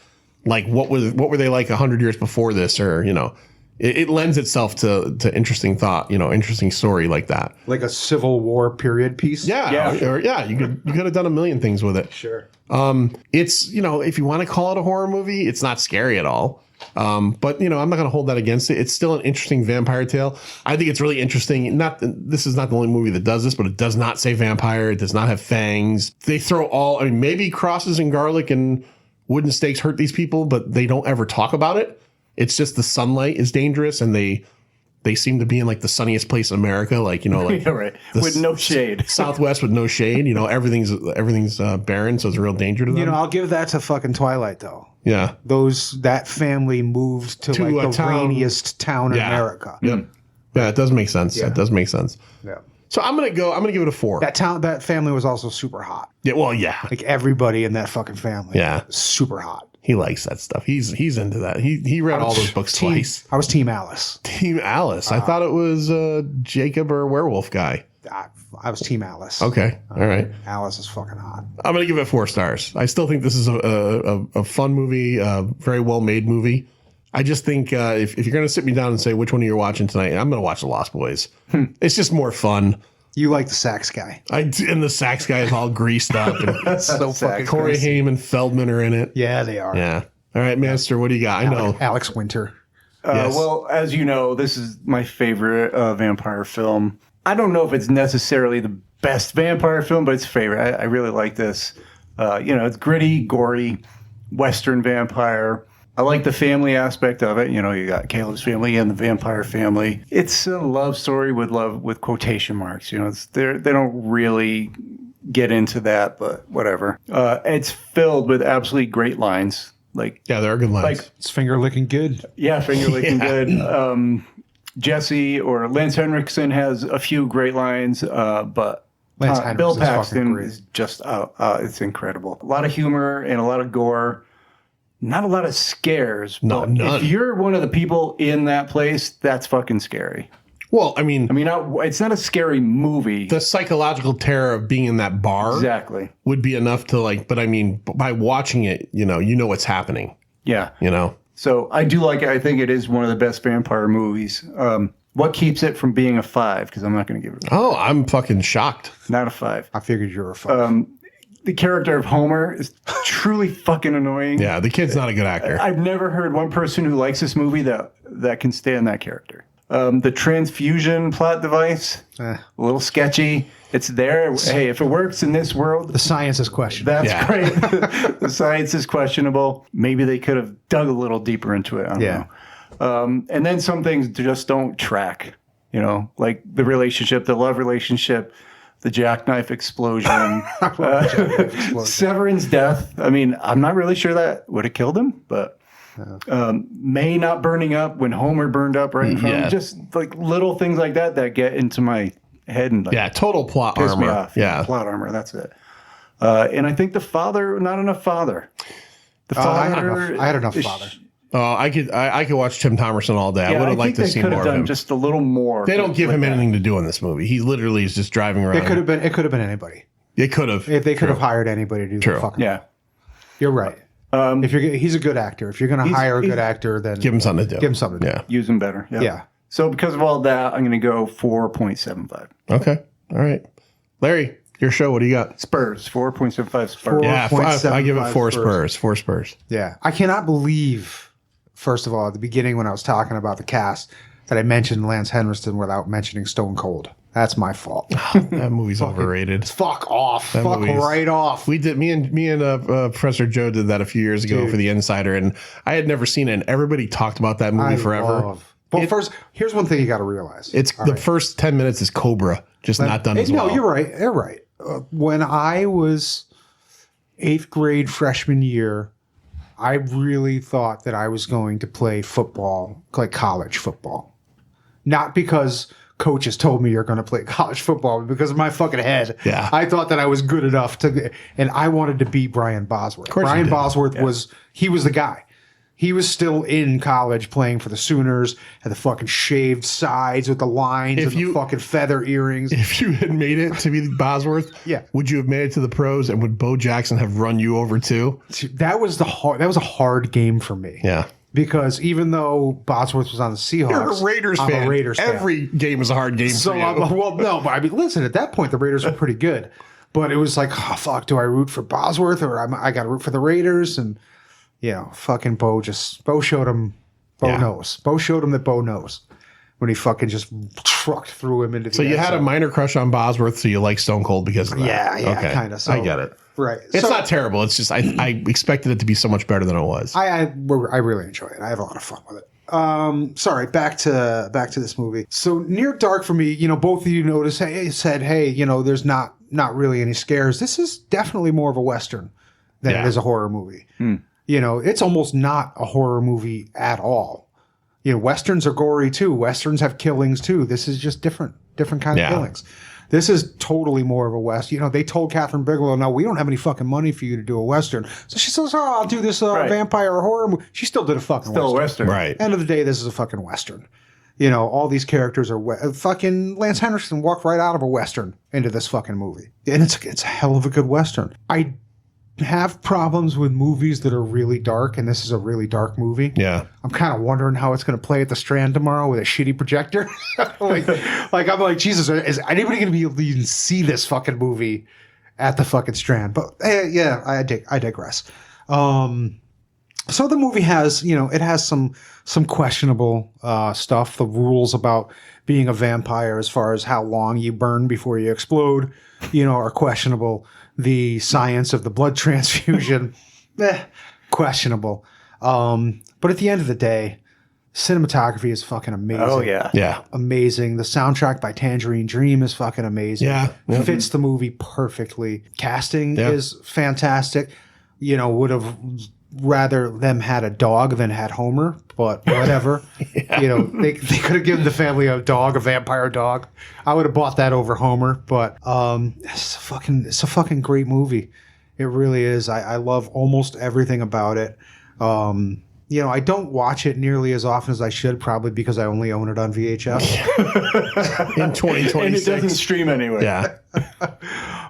like, what were they like 100 years before this? Or, it lends itself to interesting thought, interesting story like that. Like a Civil War period piece. Yeah. You could have done a million things with it. Sure. It's, if you want to call it a horror movie, it's not scary at all. But I'm not going to hold that against it. It's still an interesting vampire tale. I think it's really interesting. This is not the only movie that does this, but it does not say vampire. It does not have fangs. They throw maybe crosses and garlic and wooden stakes hurt these people, but they don't ever talk about it. It's just the sunlight is dangerous, and they seem to be in like the sunniest place in America, like like right. With no shade. Southwest with no shade. Everything's barren, so it's a real danger to them. I'll give that to fucking Twilight though. Yeah, that family moved to like the town. rainiest town in America. Yep. Yeah, it does make sense. Yeah. It does make sense. Yeah. So I'm gonna give it a 4. That family was also super hot. Yeah. Well, yeah. Like everybody in that fucking family. Yeah. Super hot. He likes that stuff. He's into that. He read all those books twice. I was Team Alice. Team Alice. I thought it was Jacob or werewolf guy. I was Team Alice. Okay. All right. Alice is fucking hot. I'm gonna give it 4 stars. I still think this is a fun movie, a very well made movie. I just think if you're gonna sit me down and say which one are you watching tonight, I'm gonna watch The Lost Boys. It's just more fun. You like the sax guy. And the sax guy is all greased up. And So fucking Corey crazy. Haim and Feldman are in it. Yeah, they are. Yeah. All right, Master, what do you got? I know. Alex Winter. Yes. Well, as you know, this is my favorite vampire film. I don't know if it's necessarily the best vampire film, but it's favorite. I really like this. It's gritty, gory, Western vampire. I like the family aspect of it. You got Caleb's family and the vampire family. It's a love story with quotation marks. They don't really get into that, but whatever. It's filled with absolutely great lines. There are good lines. Like, It's finger licking good. yeah, finger licking good. Jesse or Lance Henriksen has a few great lines, but Lance Bill Henriksen's fucking Paxton great. is just it's incredible. A lot of humor and a lot of gore. Not a lot of scares. No, but none. If you're one of the people in that place, that's fucking scary. Well, I mean, it's not a scary movie. the psychological terror of being in that bar Exactly. would be enough to like, but I mean, by watching it, you know what's happening, Yeah. you know? So I do like it. I think it is one of the best vampire movies. What keeps it from being a 5? Because I'm not going to give it Oh, I'm fucking shocked. not a 5. I figured you were a 5. The character of Homer is truly fucking annoying. Yeah, the kid's not a good actor. I've never heard one person who likes this movie that can stand that character. The transfusion plot device, a little sketchy. It's there. Hey, if it works in this world, The science is questionable. that's great. The science is questionable. Maybe they could have dug a little deeper into it. I don't know. And then some things just don't track, like the relationship, the love relationship, the jackknife explosion, Severin's death. I mean, I'm not really sure that would have killed him, but May not burning up when Homer burned up right in front of him. Just like little things like that get into my head and like, total plot piss armor. me off. Yeah. Plot armor. That's it. And I think the father, not enough father. The father. I had enough father. Oh, I could watch Tim Thomerson all day. I would have liked to see could more have of done him. just a little more. They don't give like him that. anything to do in this movie. He literally is just driving around. It could have been anybody. It could have. If they could have hired anybody to do True. the fucking. Yeah. You're right. He's a good actor. If you're going to hire a good actor, then Give him something to do. give him something to do. Yeah. Use them better. Yeah. So because of all that, I'm going to go 4.75. Okay. All right. Larry, your show. What do you got? Spurs. 4.75 Spurs. Yeah, I give it 4 4.75 Spurs. 4 Spurs. Yeah. I cannot believe, first of all, at the beginning when I was talking about the cast, that I mentioned Lance Henriksen without mentioning Stone Cold. That's my fault. That movie's overrated. Fuck off. That Fuck movie's- right off. We did. Me and Professor Joe did that a few years ago for The Insider, and I had never seen it. And everybody talked about that movie forever. Well, first, here's one thing you got to realize. It's the first 10 minutes is Cobra, just not done as well. No, you're right. You're right. When I was 8th grade freshman year, I really thought that I was going to play football, like college football. Not because coaches told me you're going to play college football, but because of my fucking head. Yeah. I thought that I was good enough to, and I wanted to be Brian Bosworth. course you Brian did. Bosworth was the guy. He was still in college playing for the Sooners, had the fucking shaved sides with the lines and the fucking feather earrings. If you had made it to be Bosworth, Yeah. would you have made it to the pros, and would Bo Jackson have run you over too? That was a hard game for me. Yeah. Because even though Bosworth was on the Seahawks, You're a Raiders I'm fan. a Raiders fan. Every game is a hard game So for you. no, but I mean, listen. At that point, the Raiders were pretty good, but it was like, oh fuck, do I root for Bosworth or I got to root for the Raiders? And fucking Bo showed him. Bo knows. Bo showed him that Bo knows when he fucking just trucked through him into the. So you end had a zone. minor crush on Bosworth, so you like Stone Cold because of that. Yeah, kind of. So, I get it. Right. It's not terrible. It's just I expected it to be so much better than it was. I really enjoy it. I have a lot of fun with it. Sorry, back to this movie. So Near Dark for me, both of you noticed. Said, there's not really any scares. This is definitely more of a Western than it is a horror movie. It's almost not a horror movie at all. Westerns are gory too. Westerns have killings too. This is just different kind of killings. This is totally more of a West. They told Catherine Bigelow, no, we don't have any fucking money for you to do a Western. So she says, oh, I'll do this vampire or horror movie. She still did a fucking Still Western. a Western. Right. End of the day, this is a fucking Western. All these characters are fucking Lance Henriksen walked right out of a Western into this fucking movie. And it's a hell of a good Western. I have problems with movies that are really dark, and this is a really dark movie. Yeah. I'm kind of wondering how it's going to play at the Strand tomorrow with a shitty projector. like I'm like, Jesus, is anybody going to be able to even see this fucking movie at the fucking Strand? But I digress. So the movie has, it has some questionable stuff. The rules about being a vampire, as far as how long you burn before you explode, are questionable. The science of the blood transfusion, questionable. But at the end of the day, cinematography is fucking amazing. Oh, yeah. Yeah. Amazing. The soundtrack by Tangerine Dream is fucking amazing. Yeah. Yep. Fits the movie perfectly. Casting is fantastic. Would have rather them had a dog than had Homer, but whatever. They could have given the family a vampire dog. I would have bought that over Homer, but it's a fucking great movie. It really is. I love almost everything about it. I don't watch it nearly as often as I should, probably because I only own it on VHS. In 2026. And it doesn't stream anyway. Yeah.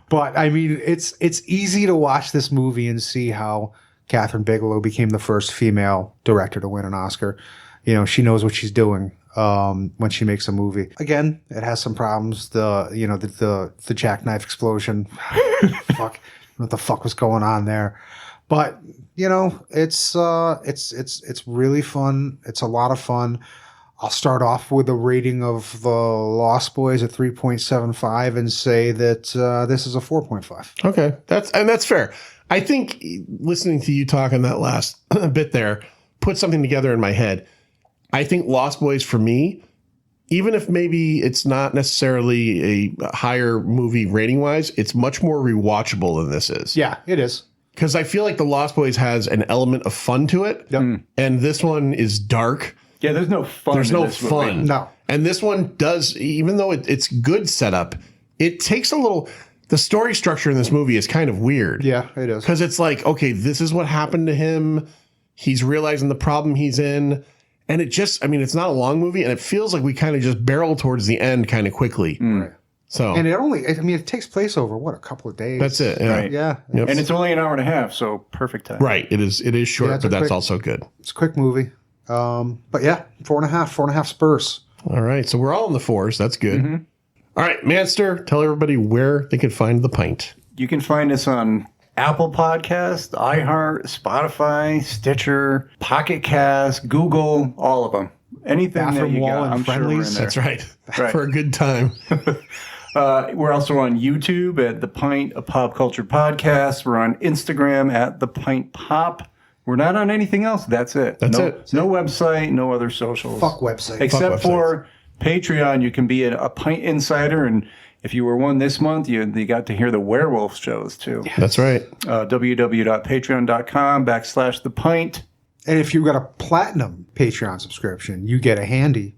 But I mean, it's easy to watch this movie and see how Catherine Bigelow became the first female director to win an Oscar. She knows what she's doing when she makes a movie. Again, it has some problems. The jackknife explosion. Fuck, what the fuck was going on there? But it's really fun. It's a lot of fun. I'll start off with a rating of The Lost Boys at 3.75 and say that this is a 4.5. Okay, that's fair. I think listening to you talk on that last bit there put something together in my head. I think Lost Boys for me, even if maybe it's not necessarily a higher movie rating wise, it's much more rewatchable than this is. Yeah, it is. Because I feel like The Lost Boys has an element of fun to it. Yep. And this one is dark. Yeah, there's no fun. There's in no this fun. movie. No. And this one does, even though it's good setup, it takes a little. The story structure in this movie is kind of weird. Yeah, it is. Because it's like, okay, this is what happened to him. He's realizing the problem he's in. And it's not a long movie. And it feels like we kind of just barrel towards the end kind of quickly. Right. So, And it takes place over, a couple of days? that's it. Yeah. Right. Yeah. Yep. And it's only an hour and a half, so perfect time. Right. It is short, Yeah, it's but a that's quick- also good. It's a quick movie. But yeah, 4.5 Spurs. All right. So we're all in the 4s. That's good. Mm-hmm. All right, Manster, tell everybody where they can find the pint. You can find us on Apple Podcasts, iHeart, Spotify, Stitcher, Pocket Cast, Google, all of them. Anything Bathroom that you wall got, and I'm sure we're in friendlies. there. That's right. Right. For a good time. We're also on YouTube at The Pint, a pop culture podcast. We're on Instagram at The Pint Pop. We're not on anything else. That's it. That's it. No website, no other socials. Fuck website. Except Fuck for Patreon, you can be a Pint Insider. And if you were one this month, you got to hear the werewolf shows too. That's right. www.patreon.com/The Pint. And if you've got a platinum Patreon subscription, you get a handy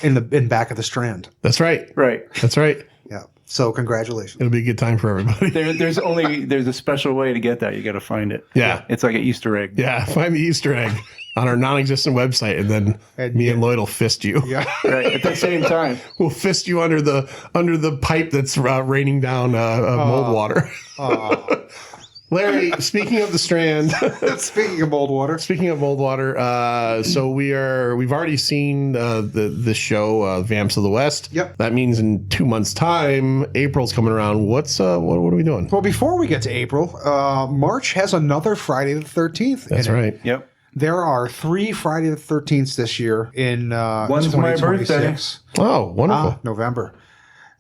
in back of the Strand. That's right. Right. That's right. Yeah. So congratulations. It'll be a good time for everybody. There's a special way to get that. You got to find it. Yeah. It's like an Easter egg. Yeah. Find the Easter egg on our non-existent website, and then me and Lloyd will fist you. Yeah. Right. At the same time. We'll fist you under the pipe that's raining down mold water. Larry, speaking of the Strand, Speaking of mold water. so we've already seen the show Vamps of the West. Yep. That means in 2 months' time, April's coming around. What are we doing? Well, before we get to April, March has another Friday the 13th. That's in it. right. Yep. There are 3 Friday the 13th this year in One's my birthday. 2026. Oh, wonderful. November.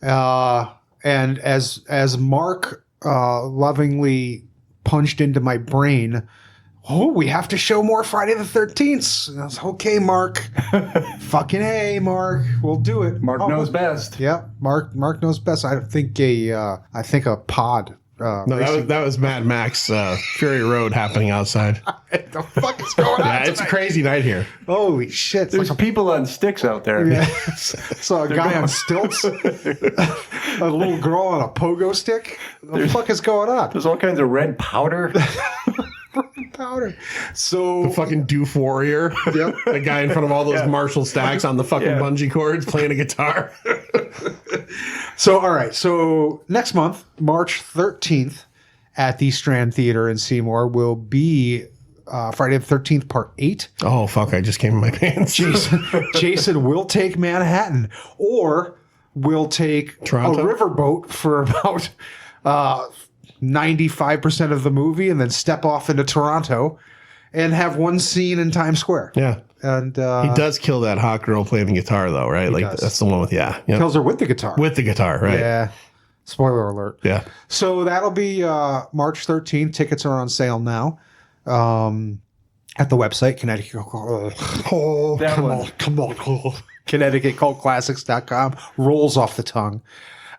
And as Mark lovingly punched into my brain, we have to show more Friday the 13th. And I was okay, Mark. Fucking A, Mark. We'll do it. Mark knows best. Yeah, Mark knows best. I think a pod. No, that was Mad Max Fury Road happening outside. What the fuck is going on? Yeah, it's a crazy night here. Holy shit. There's people on sticks out there. Yeah. Saw a guy on stilts, a little girl on a pogo stick. What the fuck is going on? There's all kinds of red powder. Powder. So The fucking Doof Warrior. Yep. The guy in front of all those Marshall stacks on the fucking Yeah. bungee cords playing a guitar. all right. So next month, March 13th, at the Strand Theater in Seymour will be Friday the 13th, Part 8. Oh, fuck. I just came in my pants. Jason will take Manhattan, or will take Toronto? a riverboat for about 95% of the movie, and then step off into Toronto and have one scene in Times Square. Yeah. And He does kill that hot girl playing the guitar, though, right? Like, does. that's the one with, yeah. kills her with the guitar. With the guitar, right? Yeah. Spoiler alert. Yeah. So that'll be March 13th. Tickets are on sale now. At the website, Connecticut. Come on. ConnecticutCultClassics.com. Rolls off the tongue.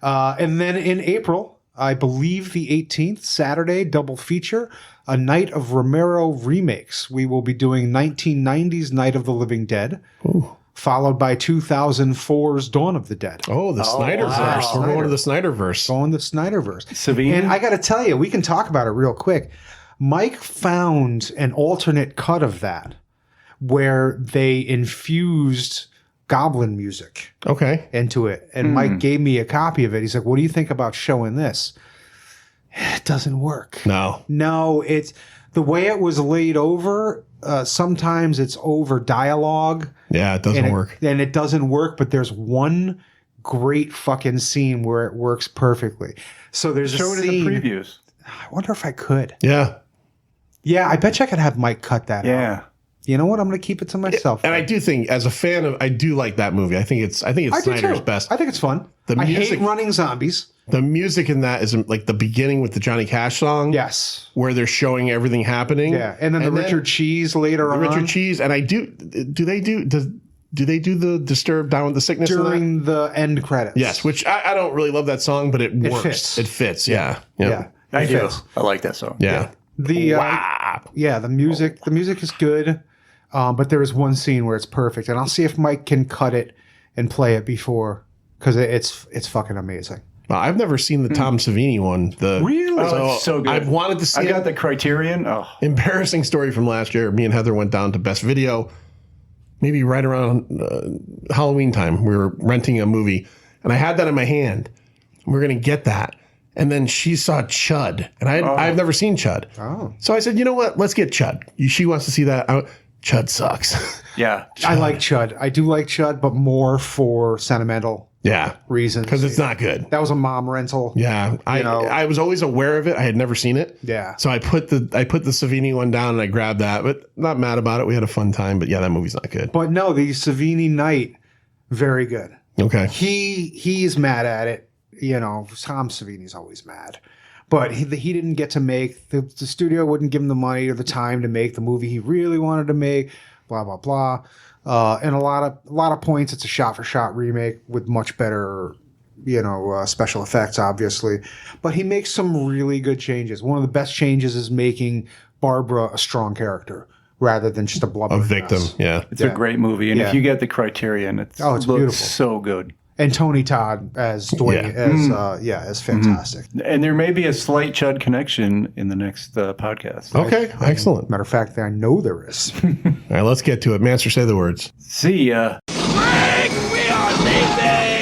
And then in April, I believe the 18th, Saturday, double feature, a night of Romero remakes. We will be doing 1990's Night of the Living Dead, followed by 2004's Dawn of the Dead. Oh, the Snyderverse. wow. We're going to the Snyderverse. Going the Snyderverse. Savine? And I got to tell you, we can talk about it real quick. Mike found an alternate cut of that where they infused goblin music Okay. into it. And Mike gave me a copy of it. He's like, what do you think about showing this? It doesn't work. No, it's the way it was laid over. Sometimes it's over dialogue. Yeah, it doesn't work. And it doesn't work, but there's one great fucking scene where it works perfectly. So there's Show a it scene. in the previews. I wonder if I could. Yeah. Yeah, I bet you I could have Mike cut that out. Yeah. You know what? I'm going to keep it to myself. And I do think, as a fan of, I do like that movie. I think it's I do Snyder's too. best. I think it's fun. The I music- hate running zombies. The music in that is like the beginning with the Johnny Cash song. Yes. Where they're showing everything happening. Yeah. And then the Richard Cheese later on. Richard Cheese. And I do they do they do the Disturbed Down with the Sickness in that? During the end credits. Yes, which I don't really love that song, but it works. fits. It fits. Yeah. Yeah. I It do. fits. I like that song. Yeah. The music is good. But there is one scene where it's perfect. And I'll see if Mike can cut it and play it before, because it's fucking amazing. Well, I've never seen the Tom Savini one. Really? Oh, it's so good. I've wanted to see I got it. the Criterion. Oh, Embarrassing story from last year. Me and Heather went down to Best Video, maybe right around Halloween time. We were renting a movie, and I had that in my hand. We were going to get that. And then she saw Chud, and I've never seen Chud. Oh. So I said, you know what? Let's get Chud. She wants to see that. Chud sucks. yeah. I like Chud. I do like Chud, but more for sentimental Yeah. reasons. Because it's not good. That was a mom rental. Yeah. I was always aware of it. I had never seen it. Yeah. So I put the Savini one down and I grabbed that, but not mad about it. We had a fun time, but yeah, that movie's not good. But no, the Savini Night, very good. Okay. He's mad at it. You know, Tom Savini's always mad. But he didn't get to make, the studio wouldn't give him the money or the time to make the movie he really wanted to make, blah, blah, blah. And a lot of points, it's a shot-for-shot remake with much better, special effects, obviously. But he makes some really good changes. One of the best changes is making Barbara a strong character rather than just a blubber. A victim, yeah. It's a great movie. And if you get the Criterion, it looks beautiful. so good. And Tony Todd as Dwayne, as fantastic. And there may be a slight Chud connection in the next podcast. Okay, excellent. Matter of fact, I know there is. All right, let's get to it. Master, say the words. See ya. We are leaving!